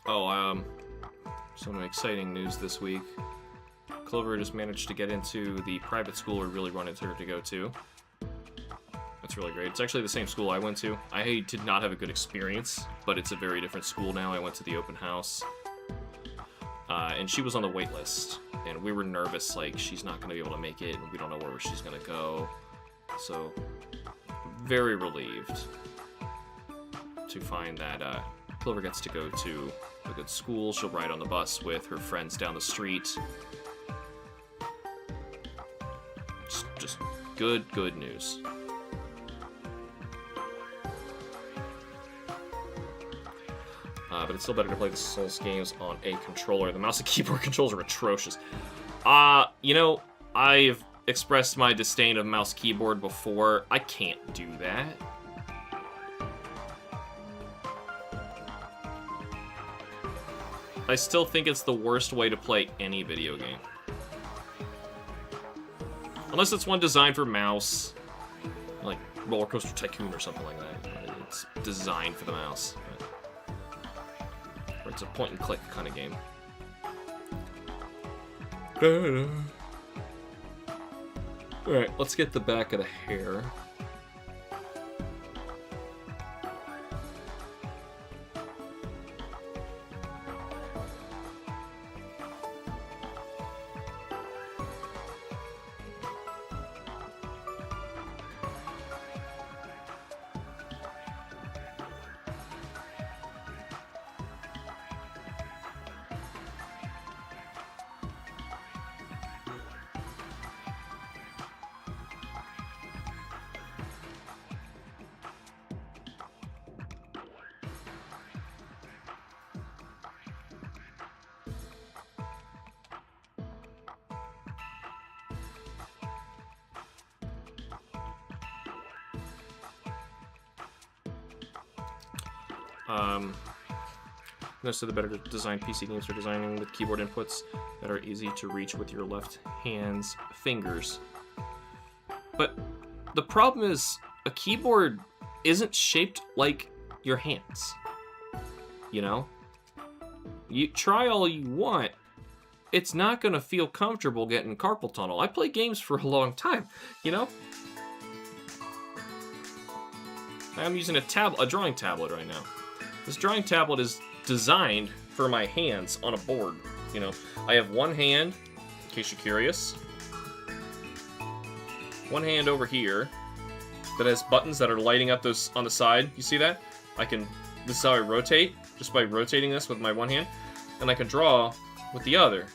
Oh, some exciting news this week. Clover just managed to get into the private school we really wanted her to go to. That's really great. It's actually the same school I went to. I did not have a good experience, but it's a very different school now. I went to the open house. And she was on the wait list. And we were nervous, like, she's not going to be able to make it, and we don't know where she's going to go. So, very relieved to find that Clover gets to go to a good school. She'll ride on the bus with her friends down the street. Just good news. But it's still better to play the Souls games on a controller. The mouse and keyboard controls are atrocious. You know, I've expressed my disdain of mouse keyboard before. I can't do that. I still think it's the worst way to play any video game. Unless it's one designed for mouse, like Roller Coaster Tycoon or something like that. It's designed for the mouse. Or it's a point-and-click kind of game. Alright, let's get the back of the hair. Most of the better designed PC games are designing with keyboard inputs that are easy to reach with your left hand's fingers. But the problem is, a keyboard isn't shaped like your hands. You know? You try all you want, it's not gonna feel comfortable getting carpal tunnel. I play games for a long time, you know? I'm using a drawing tablet right now. This drawing tablet is designed for my hands on a board. You know, I have one hand, in case you're curious. One hand over here that has buttons that are lighting up those on the side. You see that? This is how I rotate, just by rotating this with my one hand. And I can draw with the other.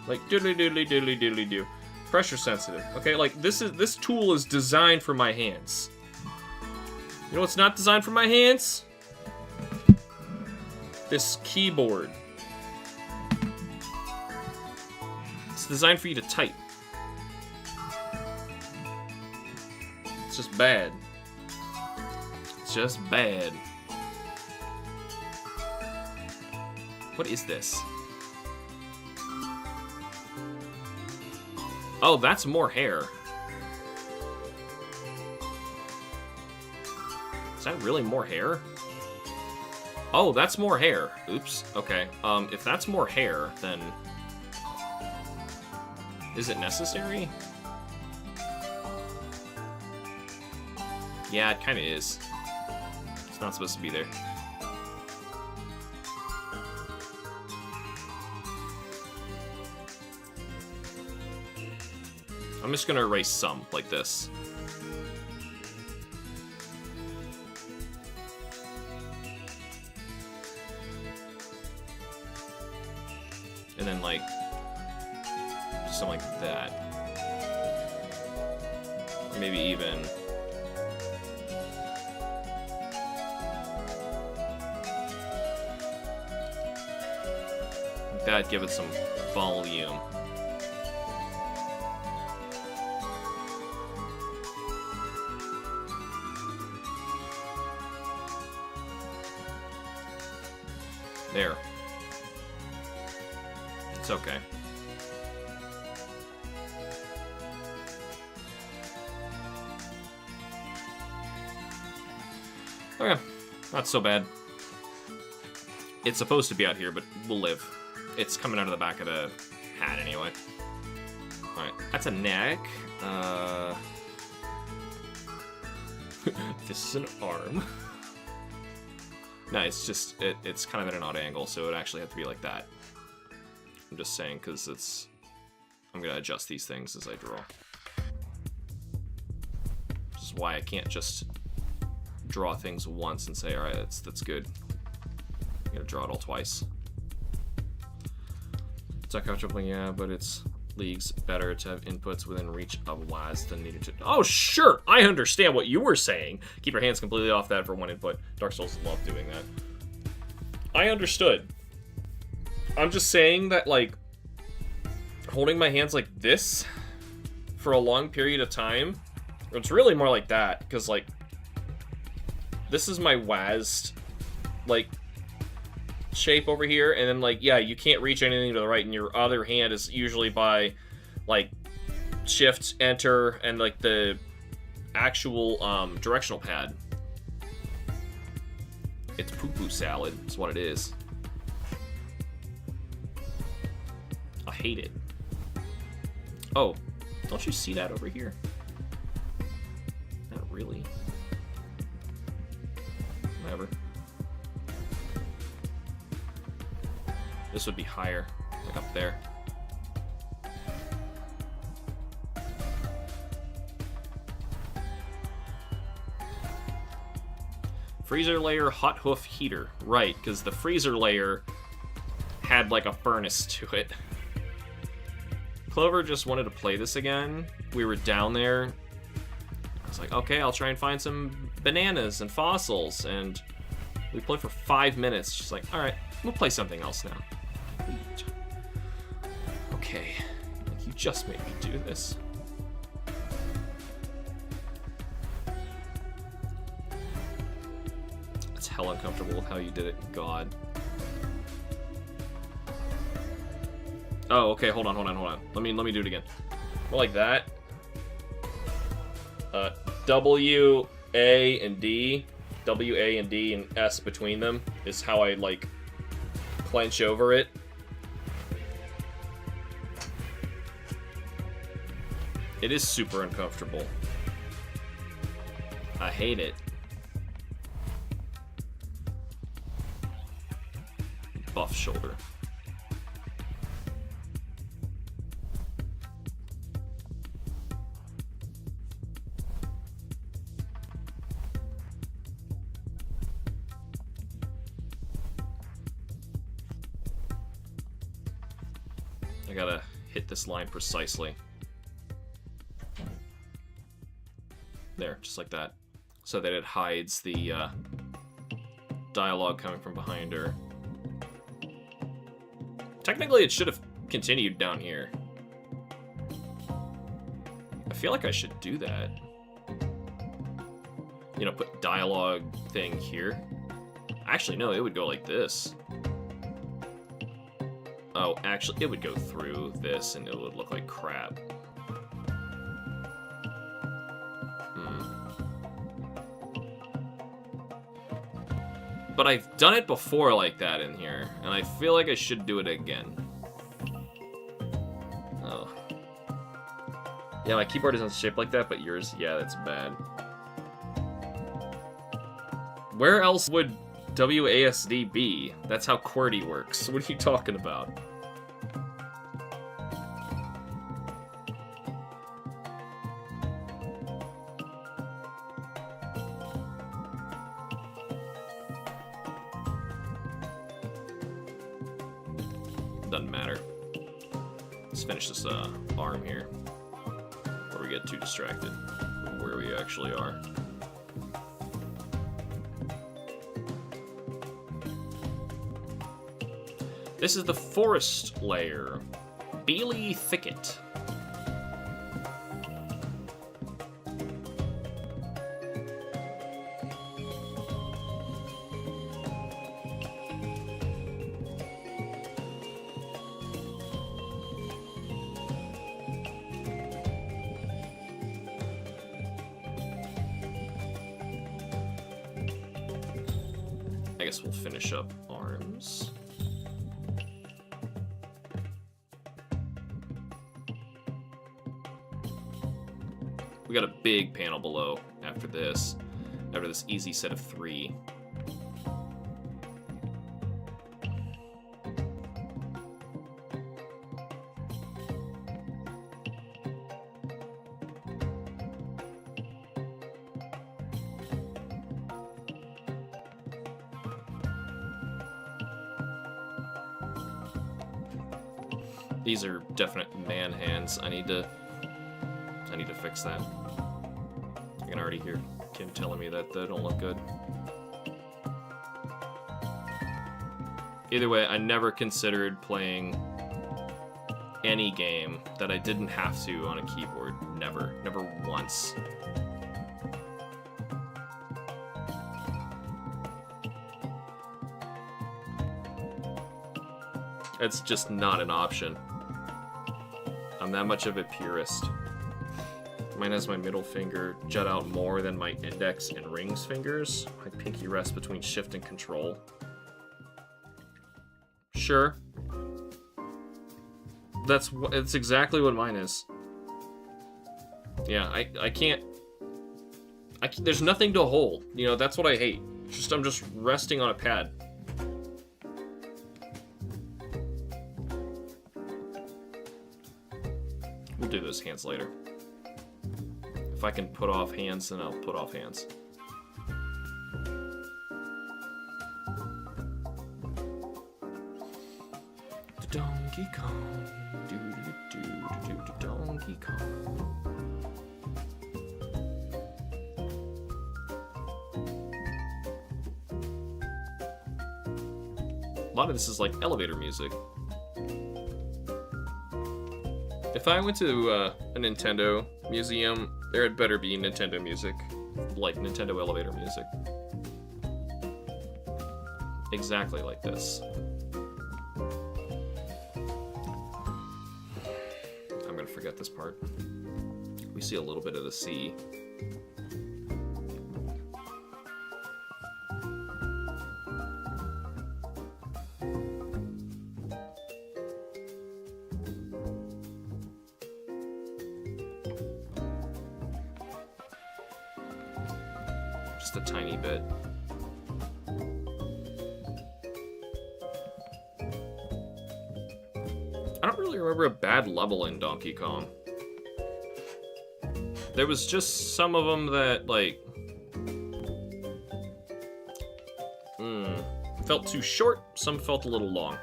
Like doodly doodly doodly doodly doo. Pressure sensitive. Okay, like this tool is designed for my hands. You know what's not designed for my hands? This keyboard. It's designed for you to type. It's just bad. It's just bad. What is this? Oh, that's more hair. Is that really more hair? Oh, that's more hair. Oops. Okay. If that's more hair, then is it necessary? Yeah, it kind of is. It's not supposed to be there. I'm just gonna erase some, like this. And then, like, just something like that. Or maybe even... like that, give it some volume. There. It's okay. Okay, not so bad. It's supposed to be out here, but we'll live. It's coming out of the back of the hat anyway. Alright, that's a neck. This is an arm. No, it's just, it's kind of at an odd angle, so it would actually have to be like that. I'm just saying, because it's... I'm going to adjust these things as I draw. This is why I can't just draw things once and say, alright, that's good. I'm going to draw it all twice. It's not comfortable, yeah, but it's leagues better to have inputs within reach of WAS than needed to... Oh, sure! I understand what you were saying. Keep your hands completely off that for one input. Dark Souls love doing that. I understood. I'm just saying that, like, holding my hands like this for a long period of time, it's really more like that, because, like, this is my WASD, like, shape over here, and then, like, yeah, you can't reach anything to the right, and your other hand is usually by, like, shift, enter, and, like, the actual, directional pad. It's poo-poo salad, is what it is. I hate it. Oh, don't you see that over here? Not really. Whatever. This would be higher, like up there. Freezer layer, hot hoof heater. Right, because the freezer layer had like a furnace to it. Clover just wanted to play this again. We were down there. I was like, okay, I'll try and find some bananas and fossils. And we played for 5 minutes. She's like, all right, we'll play something else now. Okay, like, you just made me do this. It's hell uncomfortable with how you did it. God. Oh, okay, hold on. Let me do it again. More like that. W, A, and D. W, A, and D, and S between them is how I, like, clench over it. It is super uncomfortable. I hate it. Buff shoulder. I gotta hit this line precisely. There, just like that. So that it hides the dialogue coming from behind her. Technically, it should have continued down here. I feel like I should do that. You know, put dialogue thing here. Actually, no, it would go like this. Oh, actually, it would go through this and it would look like crap. But I've done it before like that in here, and I feel like I should do it again. Oh. Yeah, my keyboard isn't shaped like that, but yours, yeah, that's bad. Where else would WASD be? That's how QWERTY works. What are you talking about? Doesn't matter. Let's finish this arm here before we get too distracted from where we actually are. This is the forest layer. Beely Thicket. I guess we'll finish up arms. We got a big panel below after this easy set of 3. These are definite man hands. I need to fix that. I can already hear Kim telling me that they don't look good. Either way, I never considered playing any game that I didn't have to on a keyboard. Never. Never once. It's just not an option. I'm that much of a purist. Mine has my middle finger jut out more than my index and rings fingers. My pinky rests between shift and control. Sure. It's exactly what mine is. Yeah, I can't... there's nothing to hold. You know, that's what I hate. I'm just resting on a pad. We'll do those hands later. If I can put off hands, then I'll put off hands. Donkey Kong, Donkey Kong. A lot of this is like elevator music. If I went to a Nintendo museum, there had better be Nintendo music, like Nintendo elevator music. Exactly like this. I'm gonna forget this part. We see a little bit of the sea. Just a tiny bit. I don't really remember a bad level in Donkey Kong. There was just some of them that, like, felt too short, some felt a little long.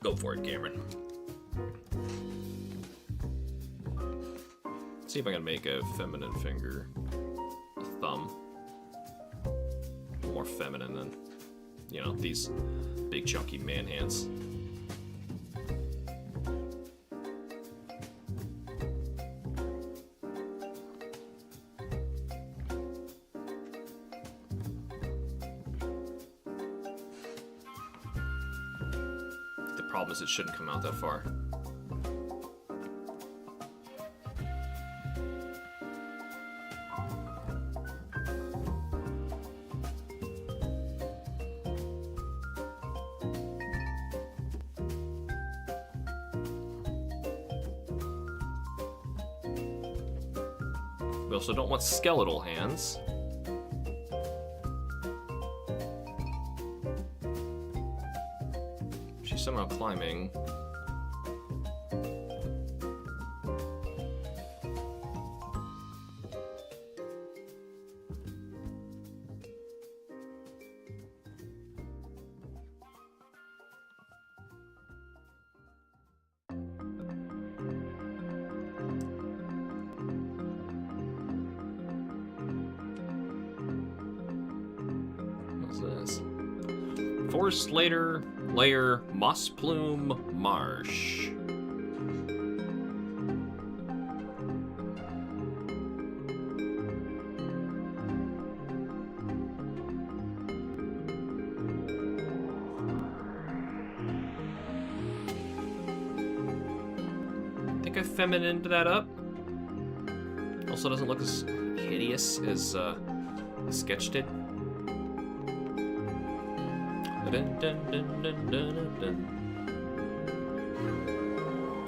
Go for it, Cameron. See if I can make a feminine finger, a thumb, more feminine than, you know, these big chunky man hands. The problem is it shouldn't come out that far. We also don't want skeletal hands. She's somehow climbing. This forest layer moss plume marsh. I think I feminined that up. Also doesn't look as hideous as sketched it.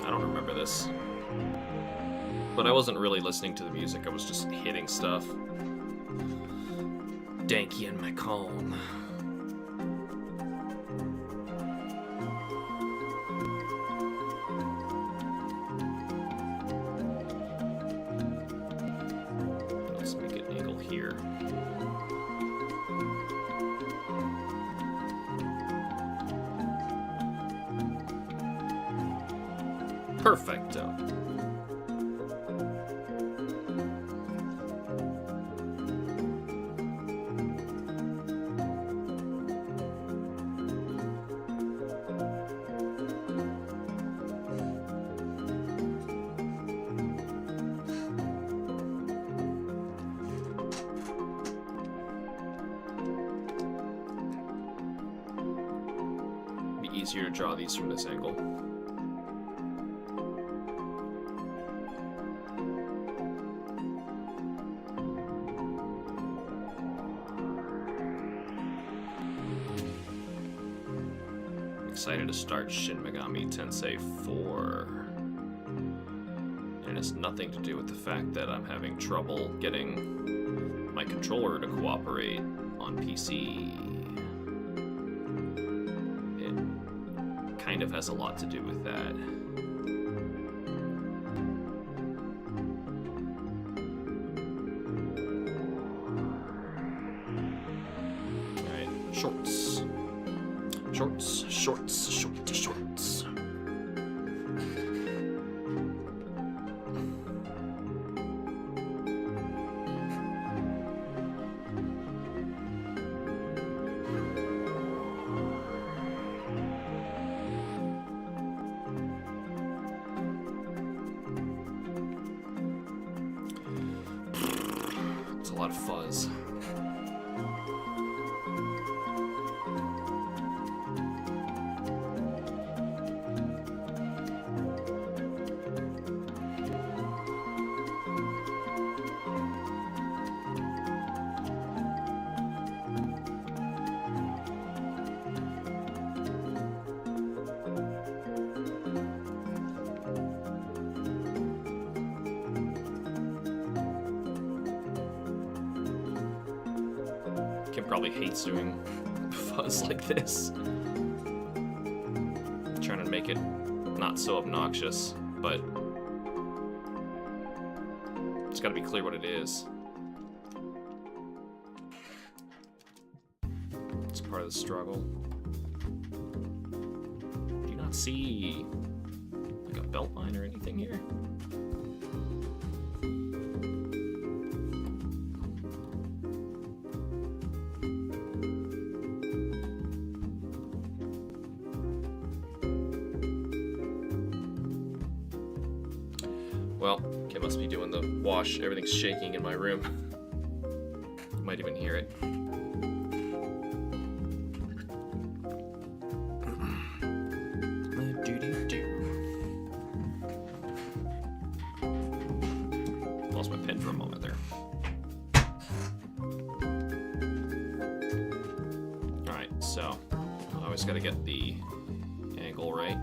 I don't remember this. But I wasn't really listening to the music, I was just hitting stuff. Danky and my calm. Let's make it angle here. Perfecto. Be easier to draw these from this angle. Excited to start Shin Megami Tensei 4. And it's nothing to do with the fact that I'm having trouble getting my controller to cooperate on PC. It kind of has a lot to do with that. Alright, shorts. Shorts, shorts, shorty shorts. It's a lot of fuzz. Kim probably hates doing fuzz like this. Trying to make it not so obnoxious, but it's gotta be clear what it is. It's part of the struggle. Do you not see like a belt line or anything here? Well, Kim must be doing the wash. Everything's shaking in my room. You might even hear it. Lost my pen for a moment there. Alright, so I always gotta get the angle right.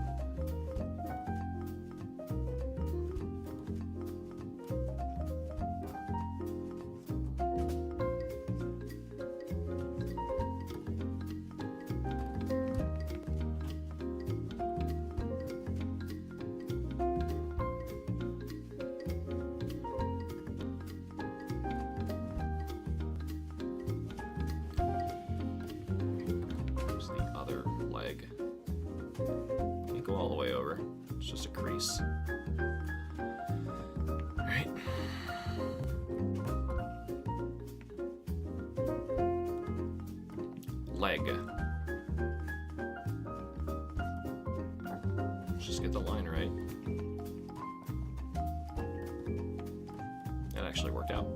Can't go all the way over. It's just a crease. Alright. Leg. Let's just get the line right. That actually worked out.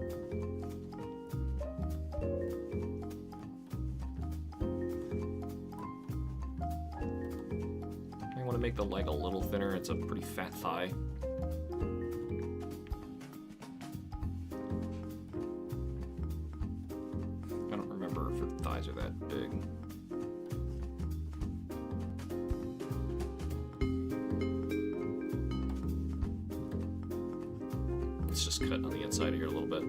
To make the leg a little thinner. It's a pretty fat thigh. let's just cut on the inside here a little bit.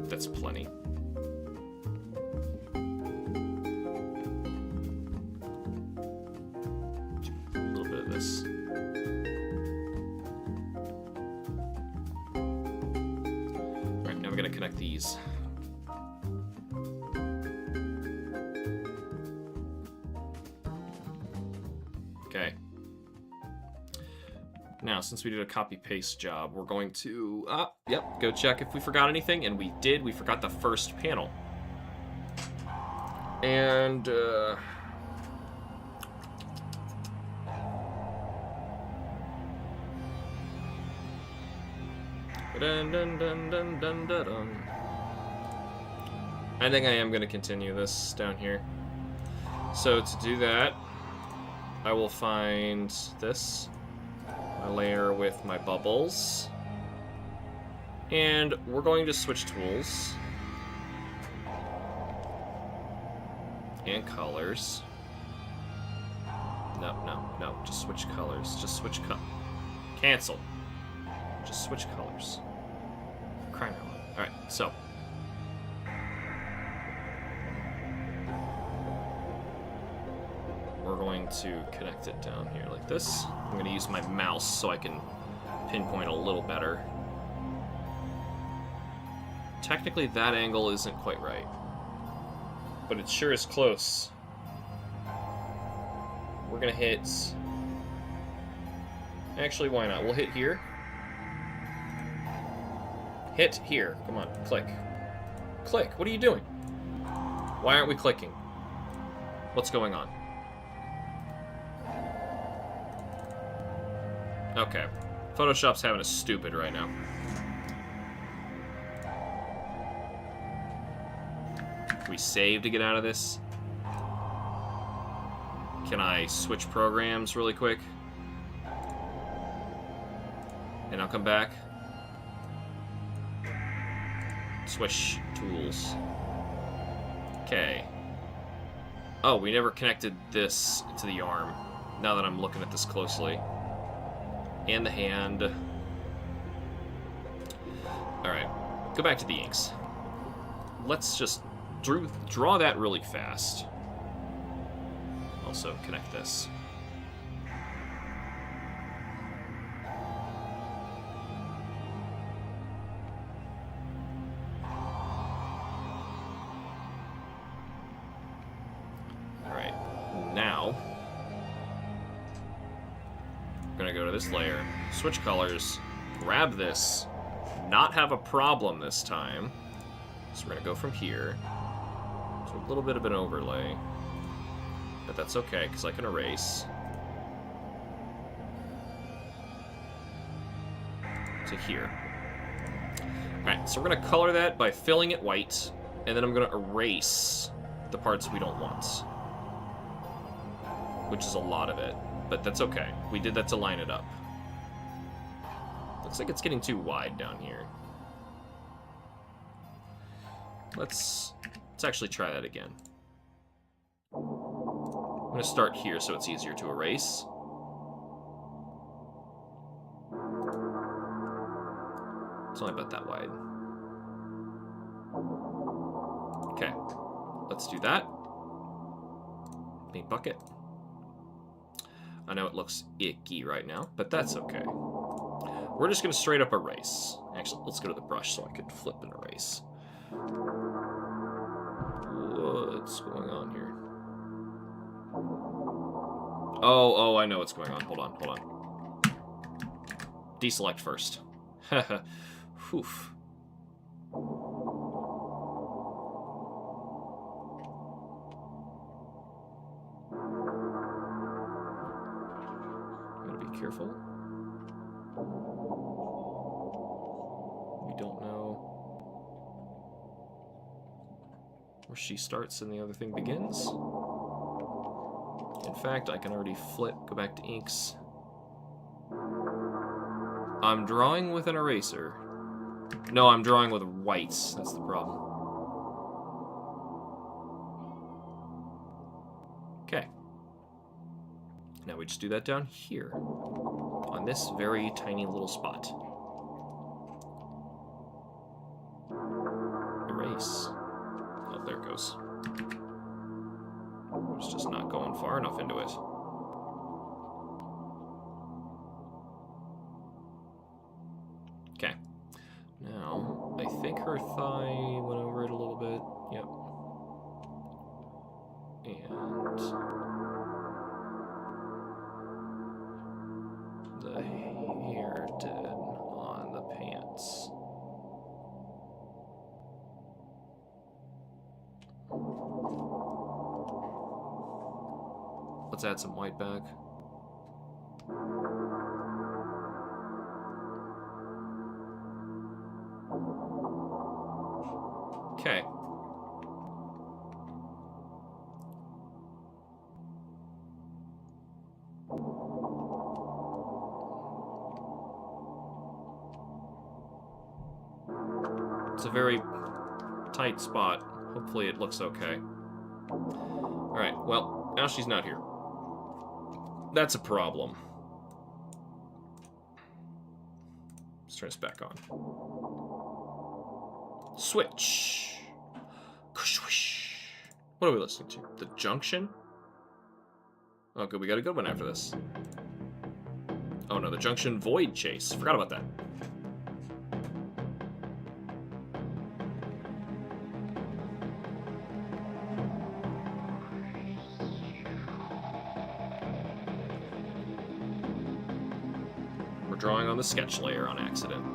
That's plenty. A little bit of this. Alright, now we're gonna connect these. Okay. Now, since we did a copy-paste job, we're going to, go check if we forgot anything, and we did. We forgot the first panel. And, dun, dun, dun, dun, dun, dun, dun. I think I am going to continue this down here. So to do that, I will find this, my layer with my bubbles, and we're going to switch tools and colors. No, just switch colors. Just switch cancel. Just switch colors. Crying out loud. All right, so. We're going to connect it down here like this. I'm going to use my mouse so I can pinpoint a little better. Technically, that angle isn't quite right, but it sure is close. We're going to hit... Actually, why not? We'll hit here. Hit here. Come on, click. Click. What are you doing? Why aren't we clicking? What's going on? Okay. Photoshop's having a stupid right now. Can we save to get out of this? Can I switch programs really quick? And I'll come back. Switch tools. Okay. Oh, we never connected this to the arm, now that I'm looking at this closely. And the hand. Alright, go back to the inks. Let's just draw that really fast. Also connect this. Alright, now we're gonna go to this layer, switch colors, grab this, not have a problem this time. So we're gonna go from here to a little bit of an overlay, but that's okay because I can erase to here. Alright, so we're gonna color that by filling it white, and then I'm gonna erase the parts we don't want, which is a lot of it. But that's okay. We did that to line it up. Looks like it's getting too wide down here. Let's actually try that again. I'm going to start here so it's easier to erase. It's only about that wide. Okay. Let's do that. Paint bucket. I know it looks icky right now, but that's okay. We're just going to straight up erase. Actually, let's go to the brush so I can flip and erase. What's going on here? Oh, I know what's going on. Hold on. Deselect first. Haha. Oof. Careful. We don't know where she starts and the other thing begins. In fact, I can already flip, go back to inks. I'm drawing with an eraser. No, I'm drawing with whites. That's the problem. Now we just do that down here. On this very tiny little spot. Erase. Oh, there it goes. It's just not going far enough into it. Okay. Now, I think her thigh went over it a little bit. Yep. And the hair did on the pants. Let's add some white back. Okay. It's a very tight spot. Hopefully it looks okay. Alright, well, now she's not here. That's a problem. Let's turn this back on. Switch. What are we listening to? The Junction? Oh, good. We got a good one after this. Oh, no. The Junction Void Chase. Forgot about that. We're drawing on the sketch layer on accident.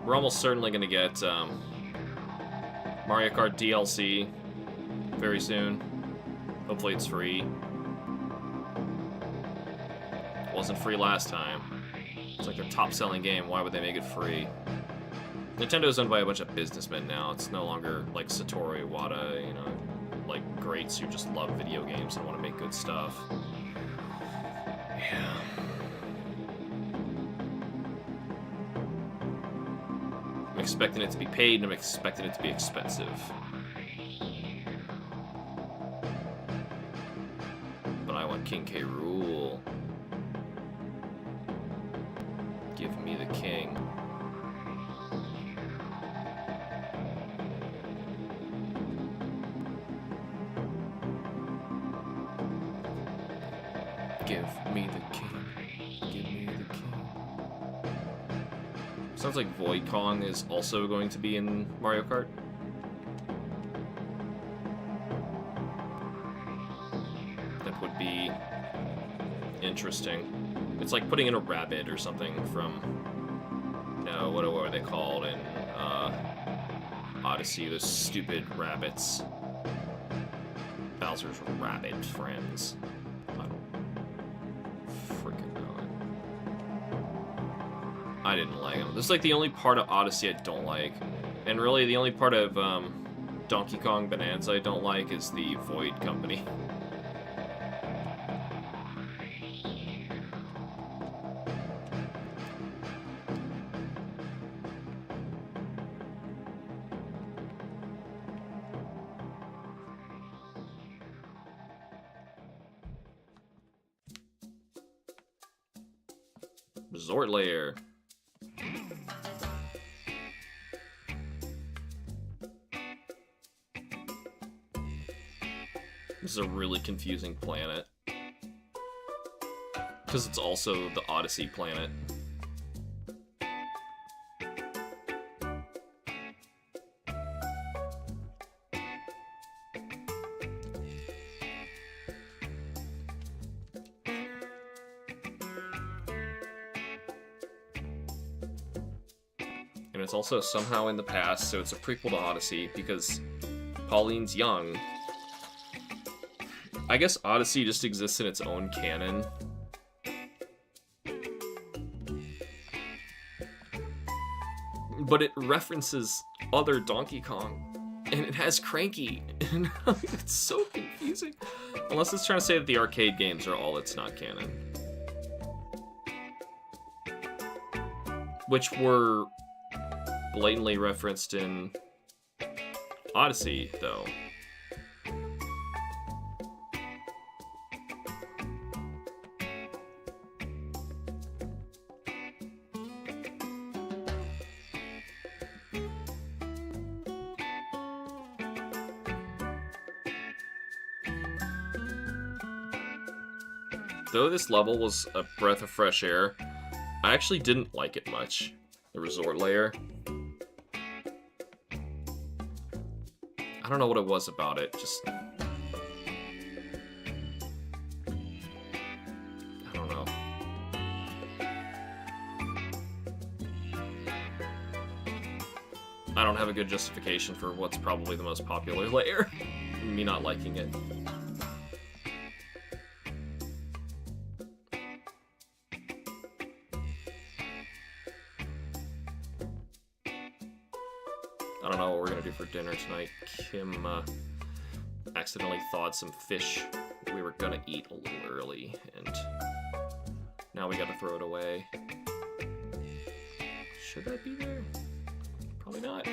We're almost certainly going to get Mario Kart DLC very soon. Hopefully it's free. It wasn't free last time. It's like their top-selling game. Why would they make it free? Nintendo's owned by a bunch of businessmen now. It's no longer like Satoru Iwata, you know, like greats who just love video games and want to make good stuff. Yeah. I'm expecting it to be paid, and I'm expecting it to be expensive. But I want King K. Rool. Give me the king. Give me the king. Give me the king. Sounds like Void Kong is also going to be in Mario Kart. That would be interesting. It's like putting in a rabbit or something from... No, what are they called in Odyssey? Those stupid rabbits. Bowser's rabbit friends. I didn't like them. This is like the only part of Odyssey I don't like. And really the only part of Donkey Kong Bonanza I don't like is the Void Company. Resort Layer. This is a really confusing planet. Because it's also the Odyssey planet. And it's also somehow in the past, so it's a prequel to Odyssey, because Pauline's young. I guess Odyssey just exists in its own canon. But it references other Donkey Kong, and it has Cranky, and it's so confusing. Unless it's trying to say that the arcade games are all that's not canon. which were blatantly referenced in Odyssey, though. Though this level was a breath of fresh air, I actually didn't like it much. The resort layer. I don't know what it was about it, just... I don't know. I don't have a good justification for what's probably the most popular layer. Me not liking it. I don't know what we're gonna do for dinner tonight. Kim accidentally thawed some fish we were gonna eat a little early, and now we gotta throw it away. Should that be there? Probably not.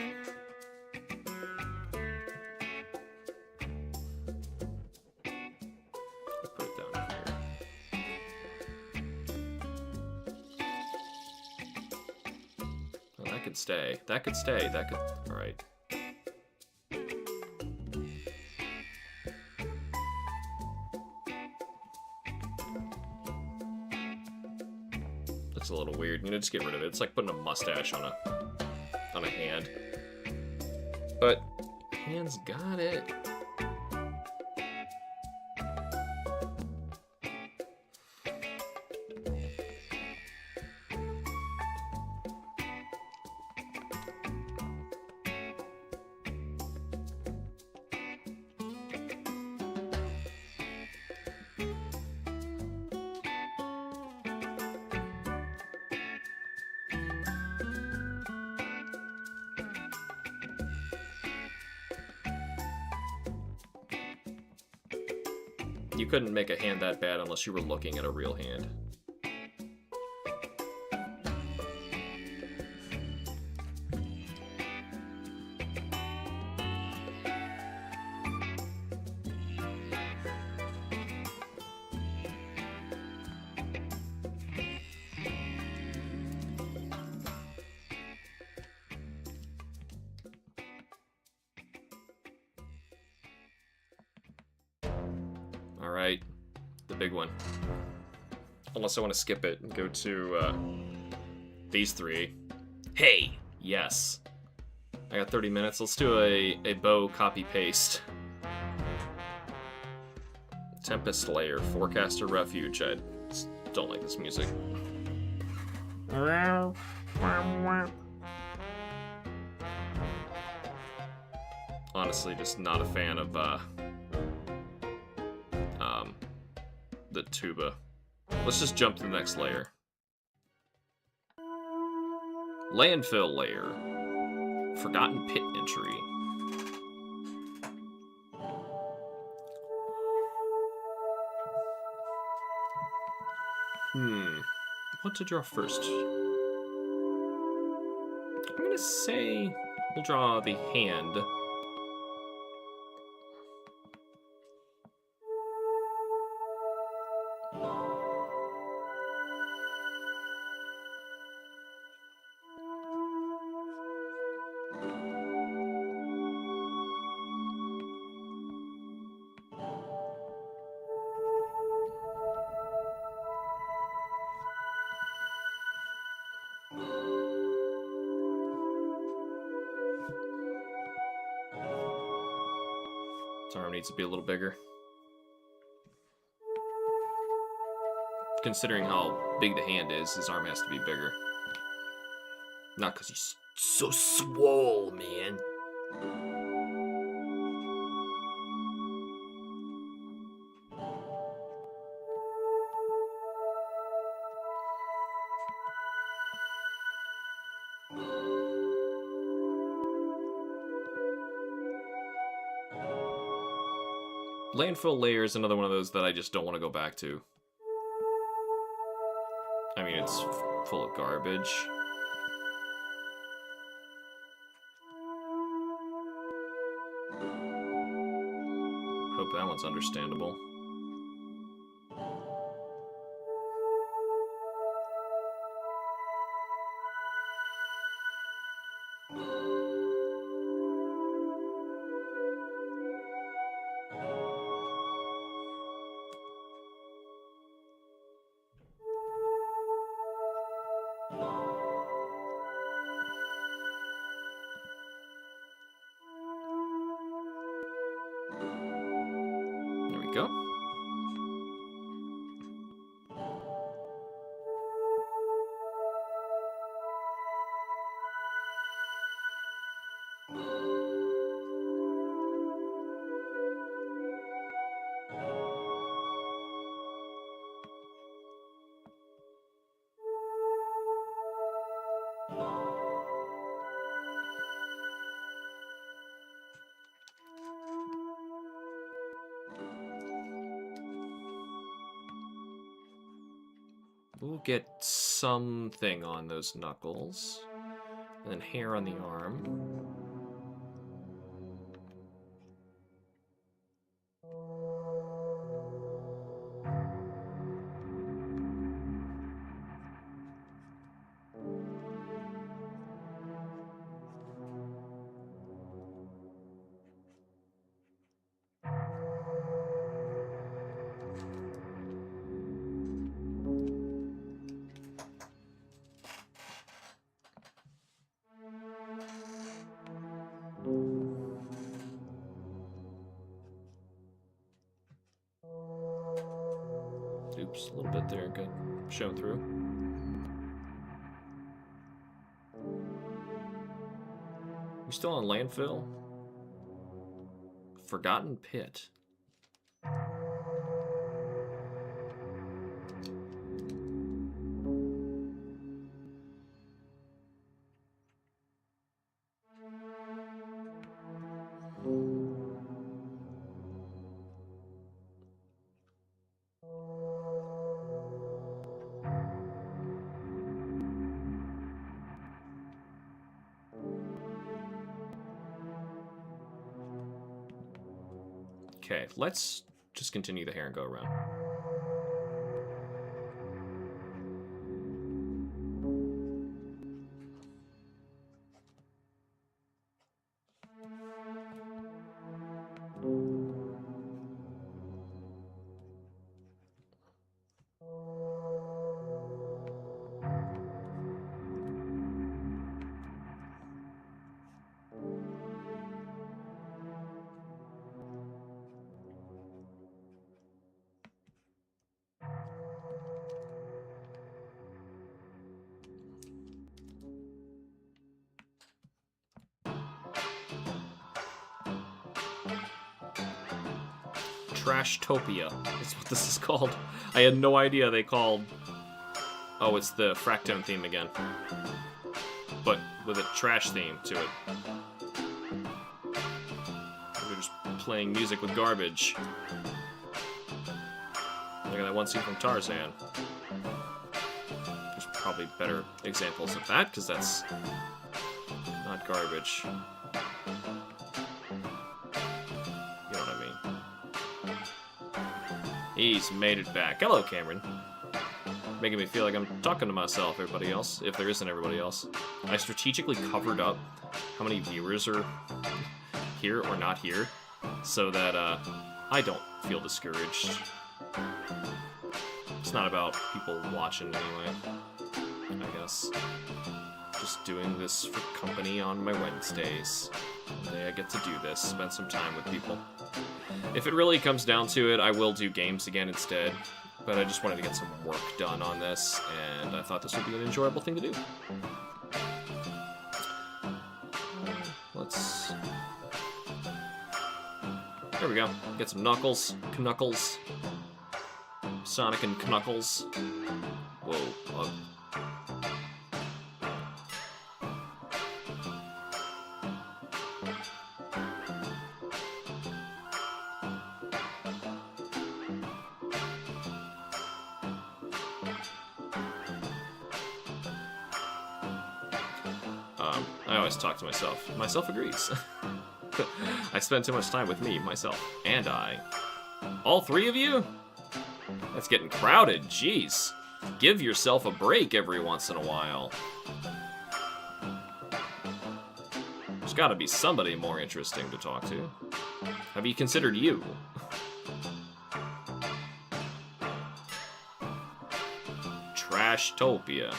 Let's put it down here. Oh, that could stay. That could stay. That could... Alright. That's a little weird. You know, just get rid of it. It's like putting a mustache on a hand. But hand's got it. You couldn't make a hand that bad unless you were looking at a real hand. Alright, the big one. Unless I want to skip it and go to these three. Hey! Yes. I got 30 minutes. Let's do a bow copy-paste. Tempest Layer, Forecaster Refuge. I don't like this music. Honestly, just not a fan of the tuba. Let's just jump to the next layer. Landfill Layer. Forgotten Pit Entry. What to draw first? I'm gonna say we'll draw the hand. His arm needs to be a little bigger. Considering how big the hand is, his arm has to be bigger. Not because he's so swole, man. Landfill Layer is another one of those that I just don't want to go back to. I mean, it's full of garbage. That one's understandable. There we go. We'll get something on those knuckles. And then hair on the arm. Oops, a little bit there, good. Shown through. We still on landfill? Forgotten pit. Okay, let's just continue the hair and go around. Trashtopia is what this is called. I had no idea they called... Oh, it's the Fractone theme again. But with a trash theme to it. We're just playing music with garbage. Look at that one scene from Tarzan. There's probably better examples of that, because that's not garbage. He's made it back. Hello, Cameron. Making me feel like I'm talking to myself, everybody else, if there isn't everybody else. I strategically covered up how many viewers are here or not here, so that I don't feel discouraged. It's not about people watching anyway, I guess. Just doing this for company on my Wednesdays. One day I get to do this, spend some time with people. If it really comes down to it, I will do games again instead, but I just wanted to get some work done on this, and I thought this would be an enjoyable thing to do. Let's... There we go. Get some Knuckles. Knuckles. Sonic and Knuckles. Whoa. I always talk to myself. Myself agrees. I spend too much time with me, myself, and I. All three of you? That's getting crowded, jeez. Give yourself a break every once in a while. There's gotta be somebody more interesting to talk to. Have you considered you? Trashtopia.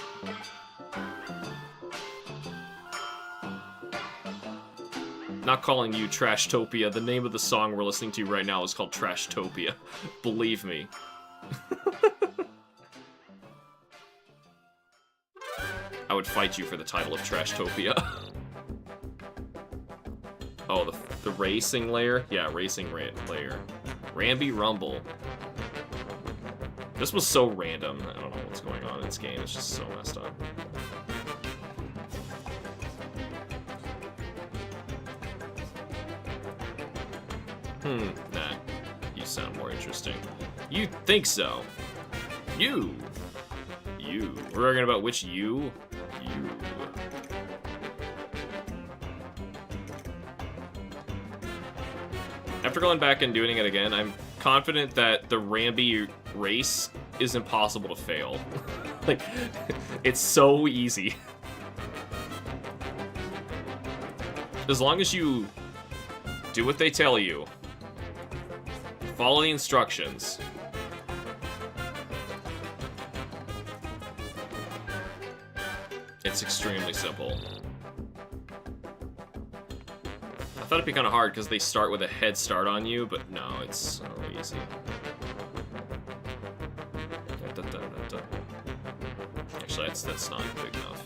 Not calling you Trashtopia. The name of the song we're listening to right now is called Trashtopia. Believe me. I would fight you for the title of Trashtopia. Oh, the racing layer? Yeah, racing layer. Ramby Rumble. This was so random. I don't know what's going on in this game. It's just so messed up. Nah. You sound more interesting. You think so? You. We're arguing about which you? You. After going back and doing it again, I'm confident that the Ramby race is impossible to fail. Like, it's so easy. As long as you do what they tell you, follow the instructions. It's extremely simple. I thought it'd be kind of hard because they start with a head start on you, but no, it's so easy. Actually, that's not big enough.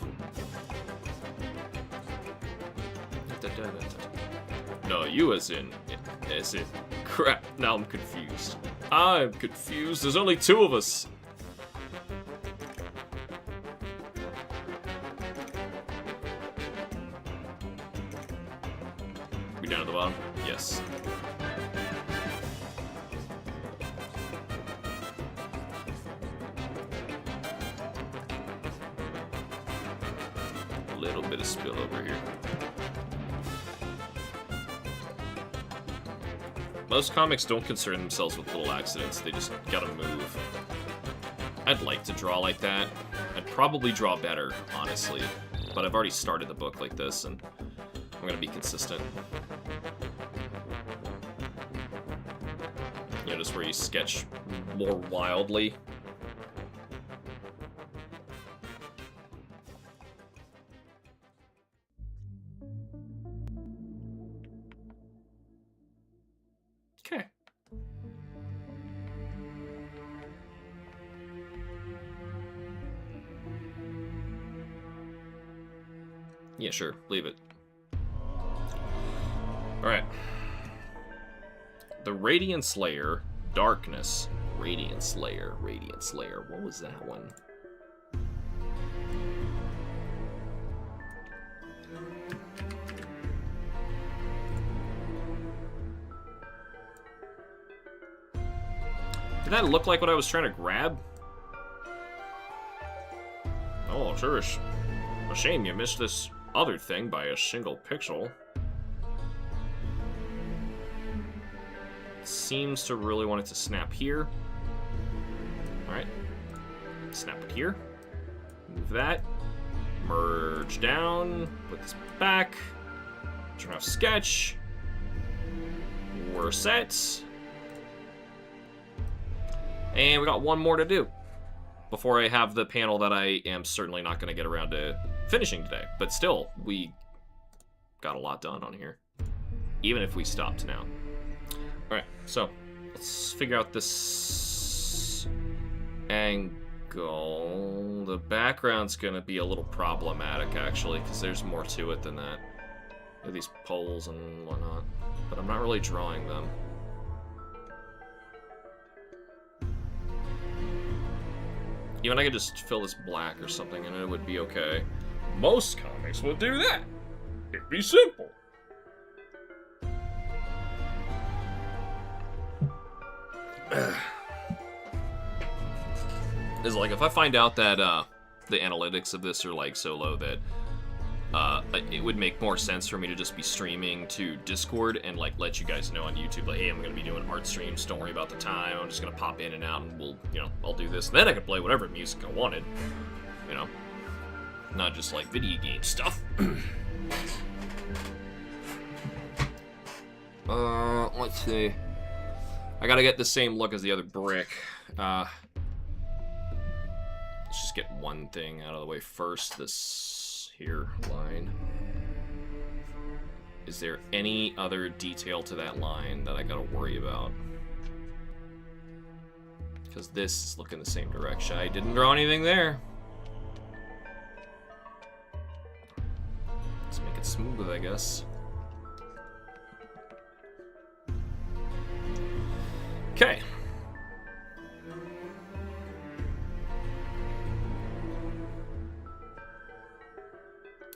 No, you as in crap. Now I'm confused. I'm confused. There's only two of us. We down at the bottom? Yes. A little bit of spill over here. Most comics don't concern themselves with little accidents, they just gotta move. I'd like to draw like that. I'd probably draw better, honestly. But I've already started the book like this, and I'm gonna be consistent. You know, just where you sketch more wildly. Okay. Yeah, sure. Leave it. Alright. The Radiance Layer. Darkness. Radiance Layer. Radiance Layer. What was that one? Did that look like what I was trying to grab? Oh, sure. A shame you missed this other thing by a single pixel. Seems to really want it to snap here. Alright. Snap it here. Move that. Merge down. Put this back. Turn off sketch. We're set. And we got one more to do before I have the panel that I am certainly not going to get around to finishing today. But still, we got a lot done on here, even if we stopped now. Alright, so let's figure out this angle. The background's going to be a little problematic, actually, because there's more to it than that. There are these poles and whatnot, but I'm not really drawing them. Even I could just fill this black or something and it would be okay. Most comics will do that. It'd be simple. It's like if I find out that the analytics of this are like so low that it would make more sense for me to just be streaming to Discord and like let you guys know on YouTube, like, hey, I'm gonna be doing art streams. Don't worry about the time. I'm just gonna pop in and out, and we'll, I'll do this. Then I can play whatever music I wanted. Not just like video game stuff. Let's see. I gotta get the same look as the other brick. Let's just get one thing out of the way first. This here line. Is there any other detail to that line that I gotta worry about? Because this is looking the same direction. I didn't draw anything there. Let's make it smooth, I guess. Okay.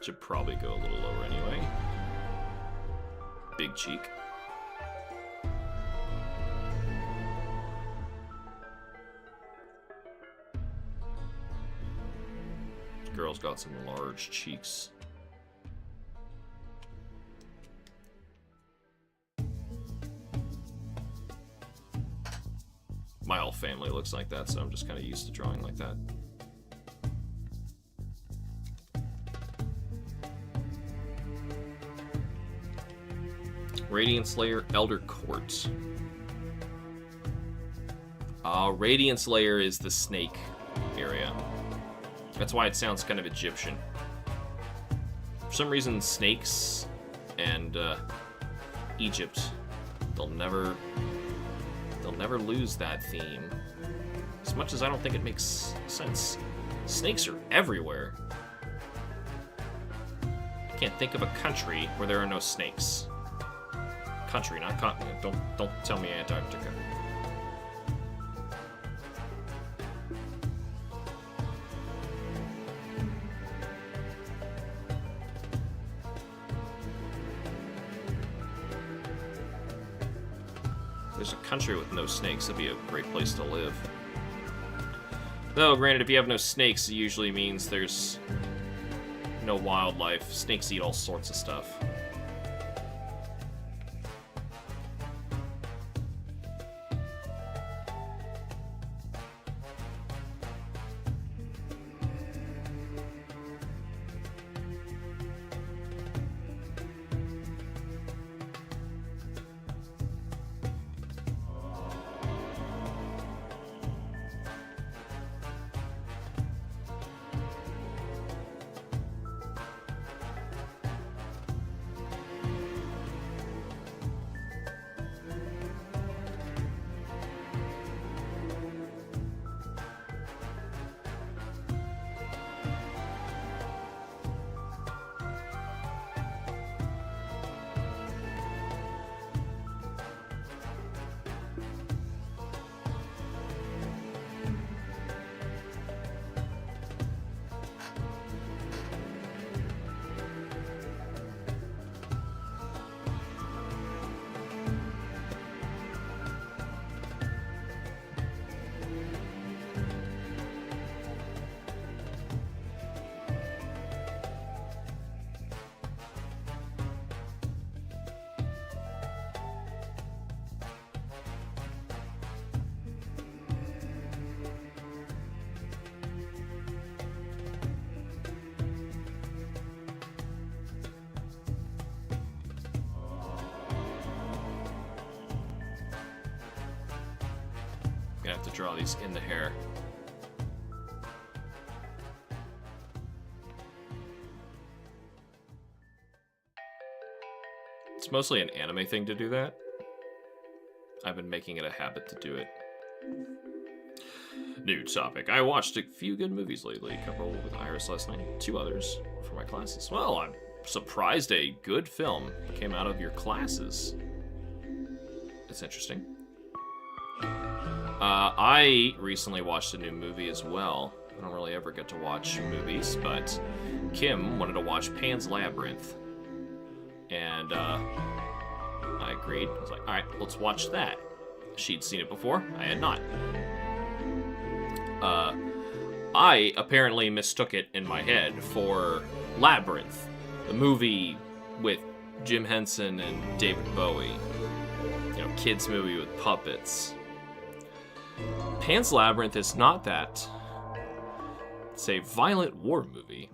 Should probably go a little lower anyway. Big cheek. Girl's got some large cheeks. My whole family looks like that, so I'm just kind of used to drawing like that. Radiant Slayer, Elder Court. Radiant Slayer is the snake area. That's why it sounds kind of Egyptian. For some reason, snakes and Egypt, they'll never lose that theme. As much as I don't think it makes sense. Snakes are everywhere. I can't think of a country where there are no snakes. Country, not continent. Don't tell me Antarctica. There's a country with no snakes. That'd be a great place to live. Though, granted, if you have no snakes, it usually means there's no wildlife. Snakes eat all sorts of stuff. Gonna have to draw these in the hair. It's mostly an anime thing to do that. I've been making it a habit to do it. New topic. I watched a few good movies lately. A couple with Iris last night, 2 others for my classes. Well, I'm surprised a good film came out of your classes. It's interesting. I recently watched a new movie as well. I don't really ever get to watch movies, but Kim wanted to watch Pan's Labyrinth. And I agreed. I was like, alright, let's watch that. She'd seen it before. I had not. I apparently mistook it in my head for Labyrinth. the movie with Jim Henson and David Bowie. You know, kids movie with puppets. Pan's Labyrinth is not that. It's a violent war movie.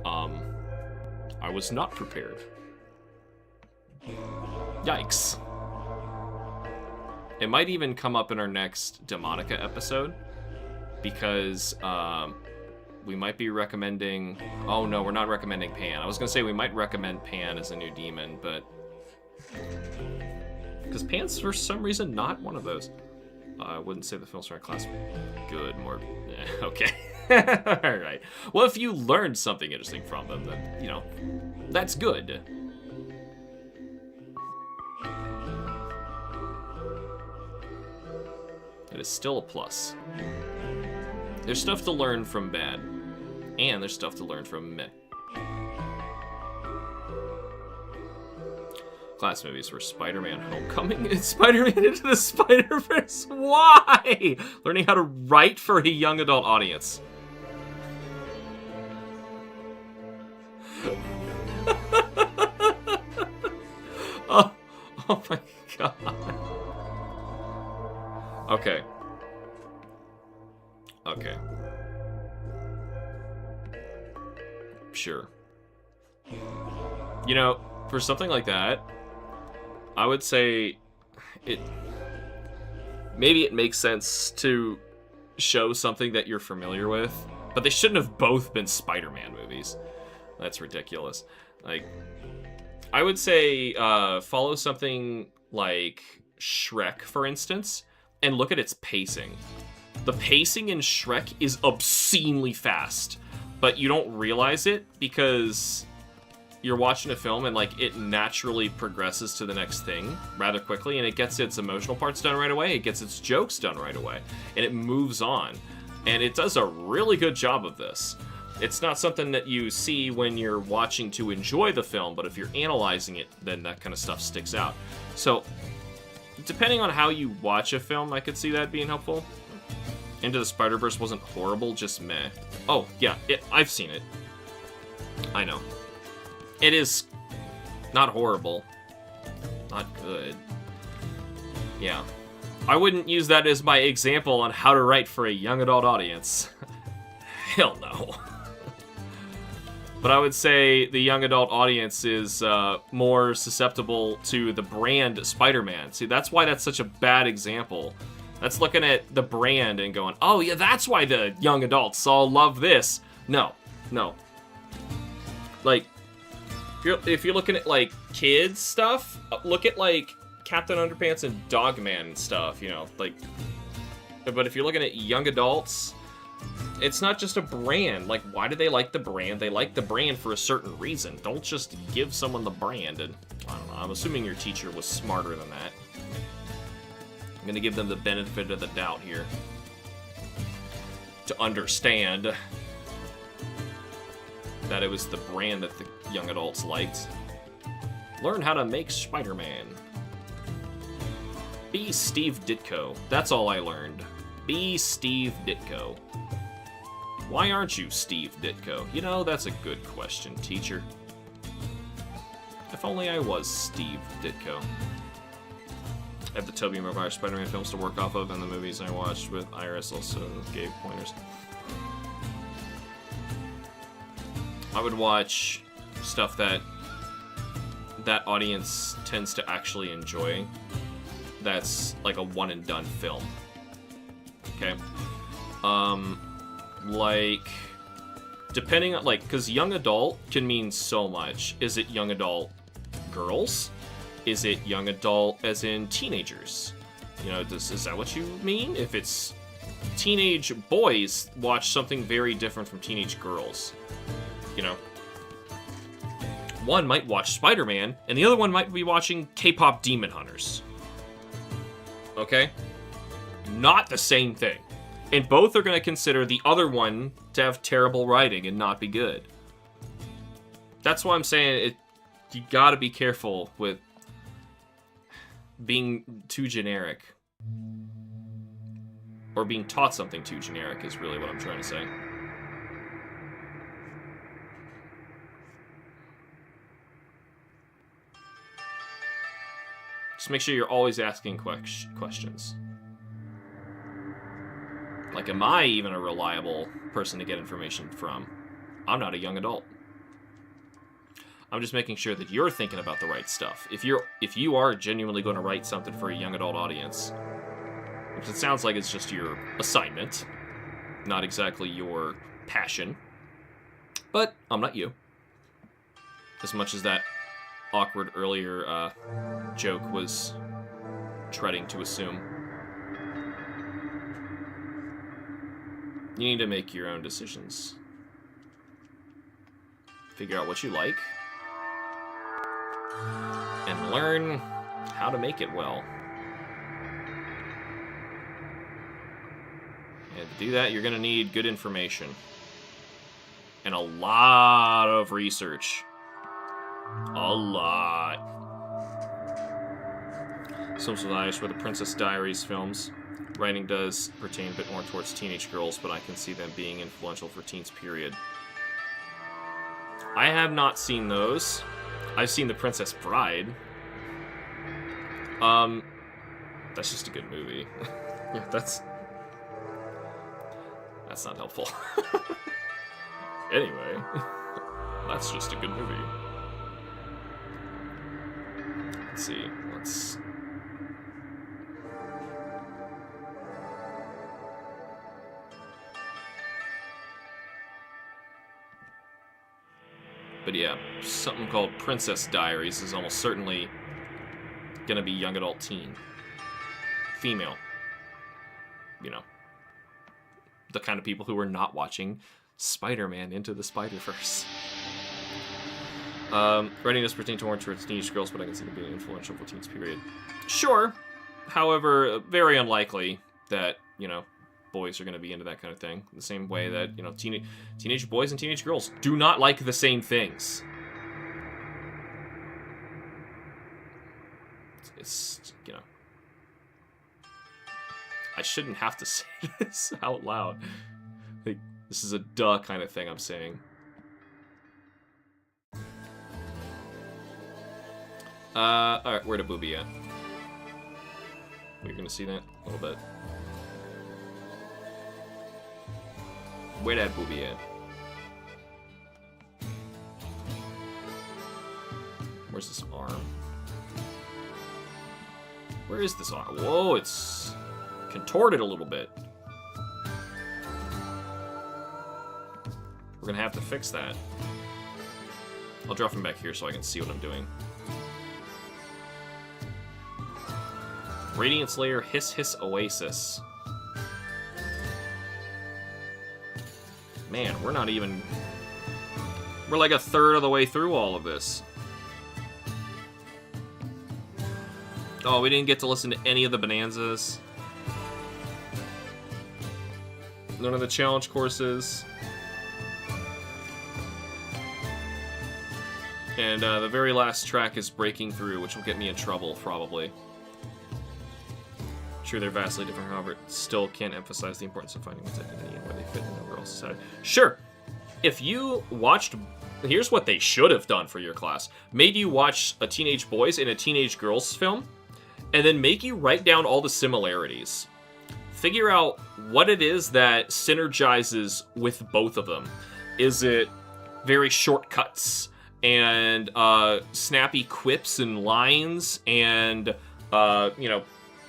I was not prepared. Yikes. It might even come up in our next Demonica episode, because we might be recommending... Oh no, we're not recommending Pan. I was going to say we might recommend Pan as a new demon, but... Because Pan's, for some reason, not one of those. I wouldn't say the film starring class good, more... okay. Alright. Well, if you learned something interesting from them, then, you know, that's good. It is still a plus. There's stuff to learn from bad, and there's stuff to learn from meh. Class movies were Spider-Man Homecoming and Spider-Man Into the Spider-Verse. Why? Learning how to write for a young adult audience. Oh my god. Okay. Okay. Sure. You know, for something like that, I would say maybe it makes sense to show something that you're familiar with, but they shouldn't have both been Spider-Man movies. That's ridiculous. Like, I would say follow something like Shrek, for instance, and look at its pacing. The pacing in Shrek is obscenely fast, but you don't realize it because you're watching a film and, like, it naturally progresses to the next thing rather quickly, and it gets its emotional parts done right away, it gets its jokes done right away, and it moves on. And it does a really good job of this. It's not something that you see when you're watching to enjoy the film, but if you're analyzing it, then that kind of stuff sticks out. So, depending on how you watch a film, I could see that being helpful. Into the Spider-Verse wasn't horrible, just meh. Oh, yeah, I've seen it. I know. It is not horrible. Not good. Yeah. I wouldn't use that as my example on how to write for a young adult audience. Hell no. But I would say the young adult audience is more susceptible to the brand Spider-Man. See, that's why that's such a bad example. That's looking at the brand and going, oh yeah, that's why the young adults all love this. No. Like, if you're looking at, like, kids stuff, look at, like, Captain Underpants and Dogman and stuff, you know, like... But if you're looking at young adults, it's not just a brand. Like, why do they like the brand? They like the brand for a certain reason. Don't just give someone the brand and... I don't know, I'm assuming your teacher was smarter than that. I'm gonna give them the benefit of the doubt here. To understand that it was the brand that the young adults liked. Learn how to make Spider-Man. Be Steve Ditko. That's all I learned. Be Steve Ditko. Why aren't you Steve Ditko? You know, that's a good question, teacher. If only I was Steve Ditko. I have the Tobey Maguire Spider-Man films to work off of, and the movies I watched with Iris also gave pointers. I would watch stuff that audience tends to actually enjoy. That's like a one-and-done film. Okay? Like, depending on, like, because young adult can mean so much. Is it young adult girls? Is it young adult as in teenagers? You know, is that what you mean? If it's teenage boys, watch something very different from teenage girls. You know? One might watch Spider-Man, and the other one might be watching K-pop Demon Hunters. Okay? Not the same thing. And both are going to consider the other one to have terrible writing and not be good. That's why I'm saying you gotta be careful with being too generic. Or being taught something too generic is really what I'm trying to say. Just make sure you're always asking questions. Like, am I even a reliable person to get information from? I'm not a young adult. I'm just making sure that you're thinking about the right stuff. If you are genuinely going to write something for a young adult audience, which it sounds like it's just your assignment, not exactly your passion, but I'm not you. As much as that awkward earlier joke was treading to assume. You need to make your own decisions. Figure out what you like. And learn how to make it well. And to do that, you're going to need good information. And a lot of research. A lot. Some Irish were the Princess Diaries films. Writing does pertain a bit more towards teenage girls, but I can see them being influential for teens, period. I have not seen those. I've seen The Princess Bride. That's just a good movie. Yeah, that's not helpful. Anyway, that's just a good movie. Let's see. But yeah, something called Princess Diaries is almost certainly gonna be young adult teen. Female. You know. The kind of people who are not watching Spider-Man Into the Spider-Verse. Writing does pertain towards teenage girls, but I can see them being influential for teens, period. Sure. However, very unlikely that, boys are going to be into that kind of thing. The same way that, teenage boys and teenage girls do not like the same things. It's I shouldn't have to say this out loud. Like, this is a duh kind of thing I'm saying. Alright, where the booby at? We're gonna see that a little bit. Where that booby at? Where's this arm? Where is this arm? Whoa, it's contorted a little bit. We're gonna have to fix that. I'll drop him back here so I can see what I'm doing. Radiant Slayer Hiss Hiss Oasis. Man, we're not even... We're like a third of the way through all of this. Oh, we didn't get to listen to any of the Bonanzas. None of the challenge courses. And the very last track is Breaking Through, which will get me in trouble, probably. Sure, they're vastly different, however, still can't emphasize the importance of finding one's identity and where they fit in the overall society. Sure, if you watched... Here's what they should have done for your class. Made you watch a teenage boys and a teenage girls film, and then make you write down all the similarities. Figure out what it is that synergizes with both of them. Is it very shortcuts and snappy quips and lines and,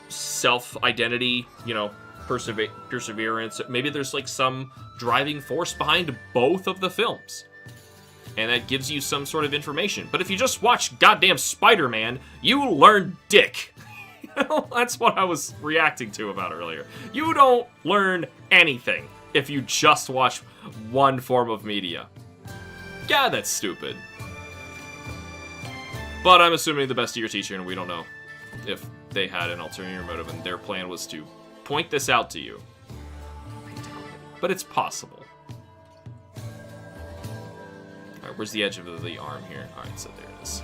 self-identity, perseverance. Maybe there's like some driving force behind both of the films. And that gives you some sort of information. But if you just watch goddamn Spider-Man, you learn dick. That's what I was reacting to about earlier. You don't learn anything if you just watch one form of media. Yeah, that's stupid. But I'm assuming the best of your teacher, and we don't know if they had an ulterior motive and their plan was to point this out to you. But it's possible. Alright, where's the edge of the arm here? Alright, so there it is.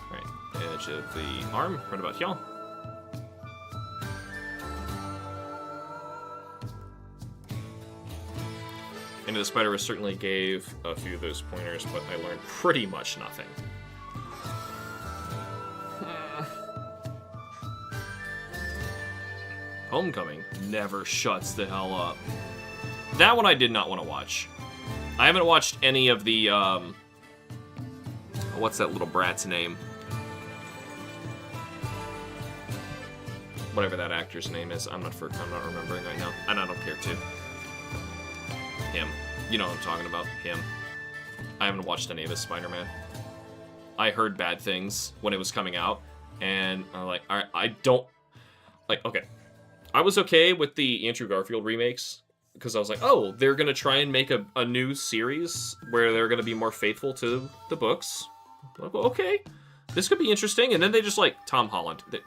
Alright, edge of the arm, right about here. Into the Spider-Verse certainly gave a few of those pointers, but I learned pretty much nothing. Homecoming never shuts the hell up. That one I did not want to watch. I haven't watched any of the, what's that little brat's name? Whatever that actor's name is, I'm not remembering right now, and I don't care to. Him. You know what I'm talking about. Him. I haven't watched any of his Spider-Man. I heard bad things when it was coming out, and I'm like, I don't... Like, okay. I was okay with the Andrew Garfield remakes, because I was like, oh, they're going to try and make a new series where they're going to be more faithful to the books. Okay. This could be interesting. And then they just, like, Tom Holland. You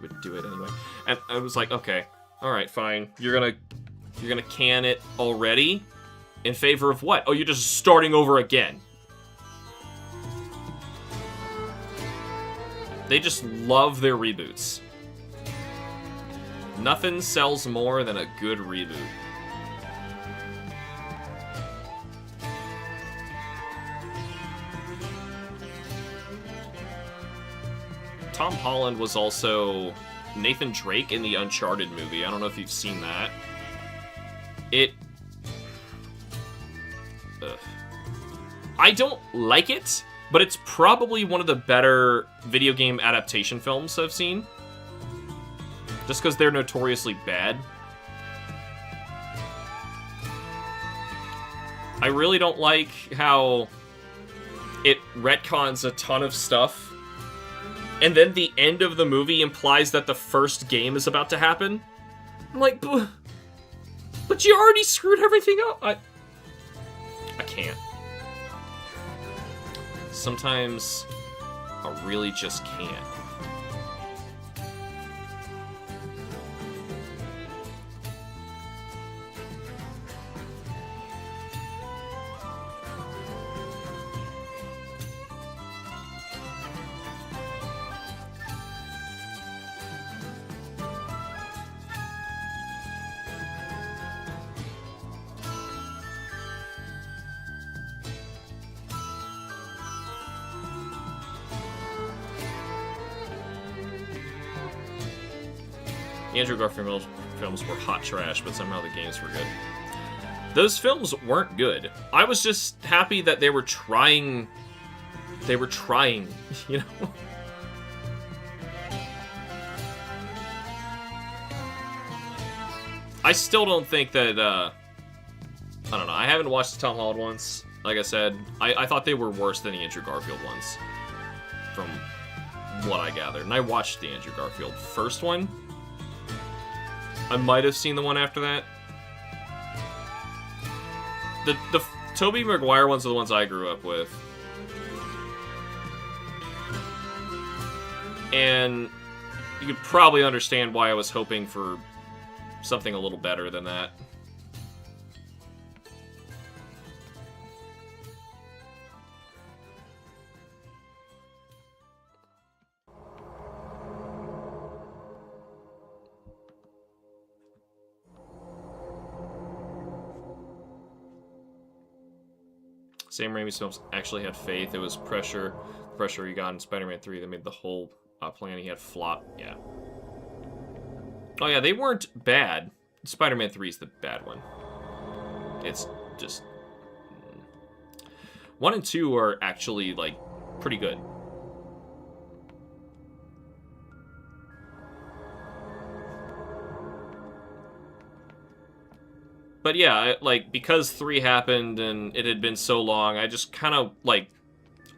would do it anyway. And I was like, okay. All right, fine. You're gonna can it already? In favor of what? Oh, you're just starting over again. They just love their reboots. Nothing sells more than a good reboot. Tom Holland was also Nathan Drake in the Uncharted movie. I don't know if you've seen that. I don't like it, but it's probably one of the better video game adaptation films I've seen. Just because they're notoriously bad. I really don't like how it retcons a ton of stuff, and then the end of the movie implies that the first game is about to happen. I'm like, but you already screwed everything up. I can't. Sometimes I really just can't. Andrew Garfield films were hot trash, but somehow the games were good. Those films weren't good. I was just happy that they were trying. They were trying, you know? I still don't think that, I don't know. I haven't watched the Tom Holland ones. Like I said, I thought they were worse than the Andrew Garfield ones. From what I gathered. And I watched the Andrew Garfield first one. I might have seen the one after that. The Tobey Maguire ones are the ones I grew up with. And you could probably understand why I was hoping for something a little better than that. Sam Raimi's films actually had faith. It was pressure he got in Spider-Man 3 that made the whole plan he had flop. Yeah. Oh yeah, they weren't bad. Spider-Man 3 is the bad one. It's just... 1 and 2 are actually, like, pretty good. But yeah, like, because 3 happened and it had been so long, I just kind of, like,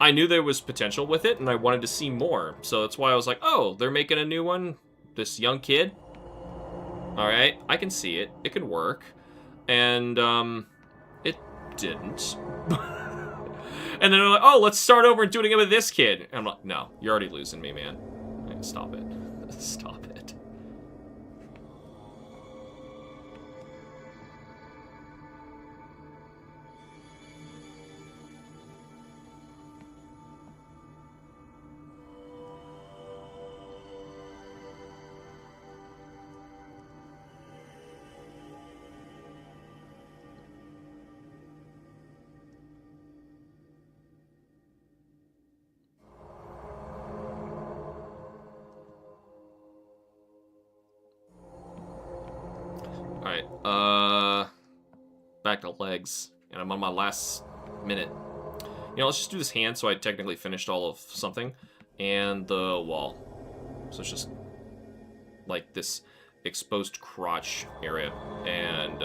I knew there was potential with it, and I wanted to see more. So that's why I was like, oh, they're making a new one? This young kid? Alright, I can see it. It could work. And, it didn't. And then they're like, oh, let's start over and do it again with this kid. And I'm like, no, you're already losing me, man. Stop it. Stop it. back to legs, and I'm on my last minute. Let's just do this hand, so I technically finished all of something, and the wall. So it's just like this exposed crotch area, and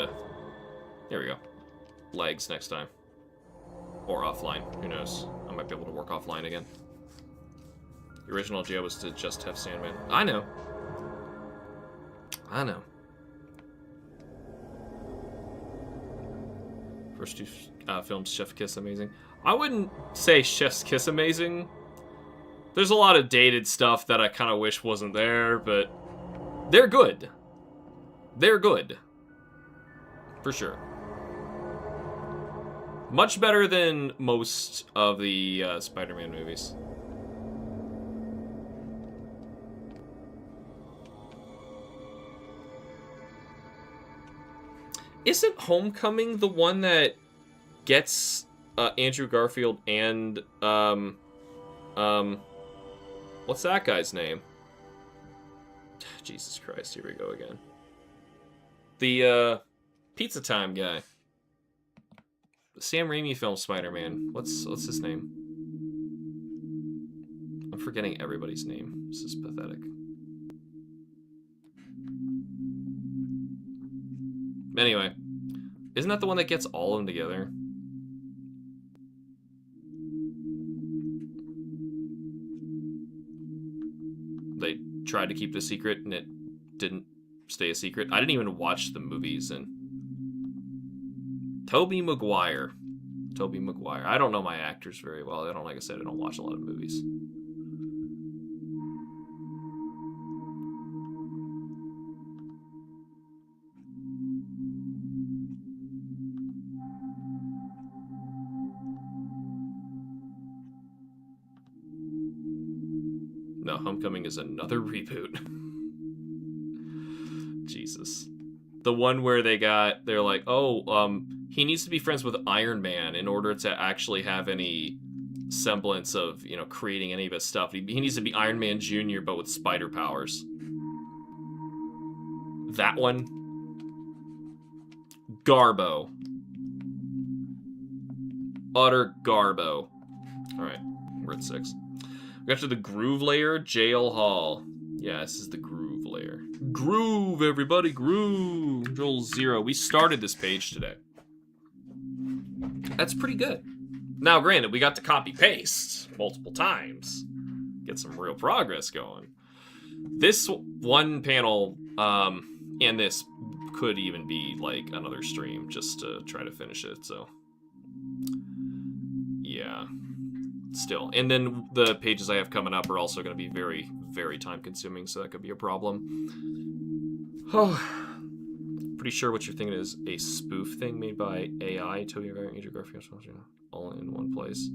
there we go. Legs next time. Or offline, who knows? I might be able to work offline again. The original idea was to just have Sandman. I know. First two films, Chef's Kiss amazing. I wouldn't say Chef's Kiss amazing. There's a lot of dated stuff that I kind of wish wasn't there, but they're good. They're good. For sure. Much better than most of the Spider-Man movies. Isn't Homecoming the one that gets Andrew Garfield and what's that guy's name? Jesus Christ, here we go again. The Pizza Time guy. The Sam Raimi film Spider-Man. What's his name? I'm forgetting everybody's name. This is pathetic. Anyway, isn't that the one that gets all of them together? They tried to keep the secret and it didn't stay a secret. I didn't even watch the movies. And Tobey Maguire. I don't know my actors very well. Like I said, I don't watch a lot of movies. No, Homecoming is another reboot. Jesus. The one where they're like, oh, he needs to be friends with Iron Man in order to actually have any semblance of, creating any of his stuff. He needs to be Iron Man Jr., but with spider powers. That one. Garbo. Utter Garbo. Alright, we're at 6. We got to the Groove Layer, Jail Hall. Yeah, this is the Groove Layer. Groove, everybody, groove. Control 0. We started this page today. That's pretty good. Now, granted, we got to copy-paste multiple times. Get some real progress going. This one panel, and this could even be, like, another stream just to try to finish it, so. Yeah. Still. And then the pages I have coming up are also going to be very, very time-consuming, so that could be a problem. Oh. Pretty sure what you're thinking is a spoof thing made by AI, Tobey Maguire, Andrew Garfield, all in one place.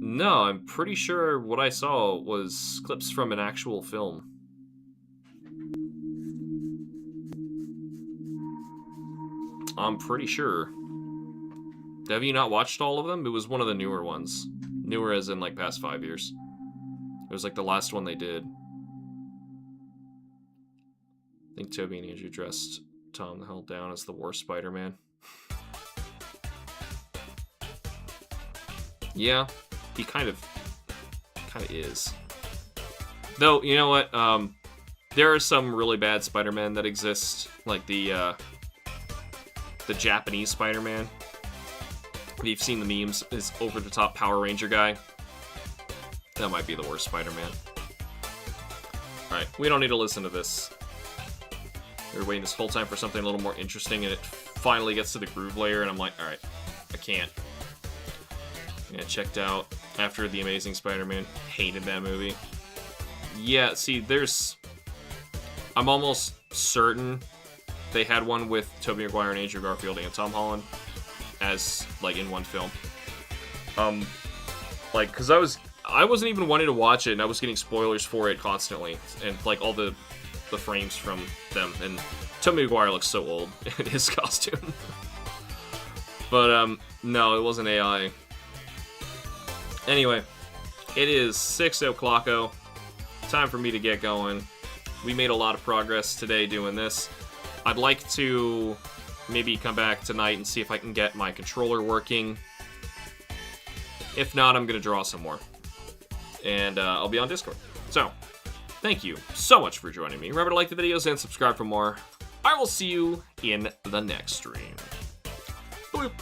No, I'm pretty sure what I saw was clips from an actual film. I'm pretty sure. Have you not watched all of them? It was one of the newer ones. Newer as in, like, past 5 years. It was, like, the last one they did. I think Tobey and Andrew dressed Tom the hell down as the worst Spider-Man. Yeah, he kind of is. Though, you know what? There are some really bad Spider-Man that exist, like the Japanese Spider-Man. If you've seen the memes, is over-the-top Power Ranger guy. That might be the worst Spider-Man. Alright, we don't need to listen to this. We were waiting this whole time for something a little more interesting, and it finally gets to the Groove Layer, and I'm like, alright, I can't. Yeah, checked out after The Amazing Spider-Man. Hated that movie. Yeah, see, I'm almost certain they had one with Tobey Maguire and Andrew Garfield and Tom Holland as, like, in one film. Like, because I wasn't even wanting to watch it, and I was getting spoilers for it constantly, and, like, all the frames from them, and Tobey Maguire looks so old in his costume. But, no, it wasn't AI. Anyway, it is 6 o'clock. Time for me to get going. We made a lot of progress today doing this. I'd like to maybe come back tonight and see if I can get my controller working. If not, I'm going to draw some more. And I'll be on Discord. So, thank you so much for joining me. Remember to like the videos and subscribe for more. I will see you in the next stream. Boop.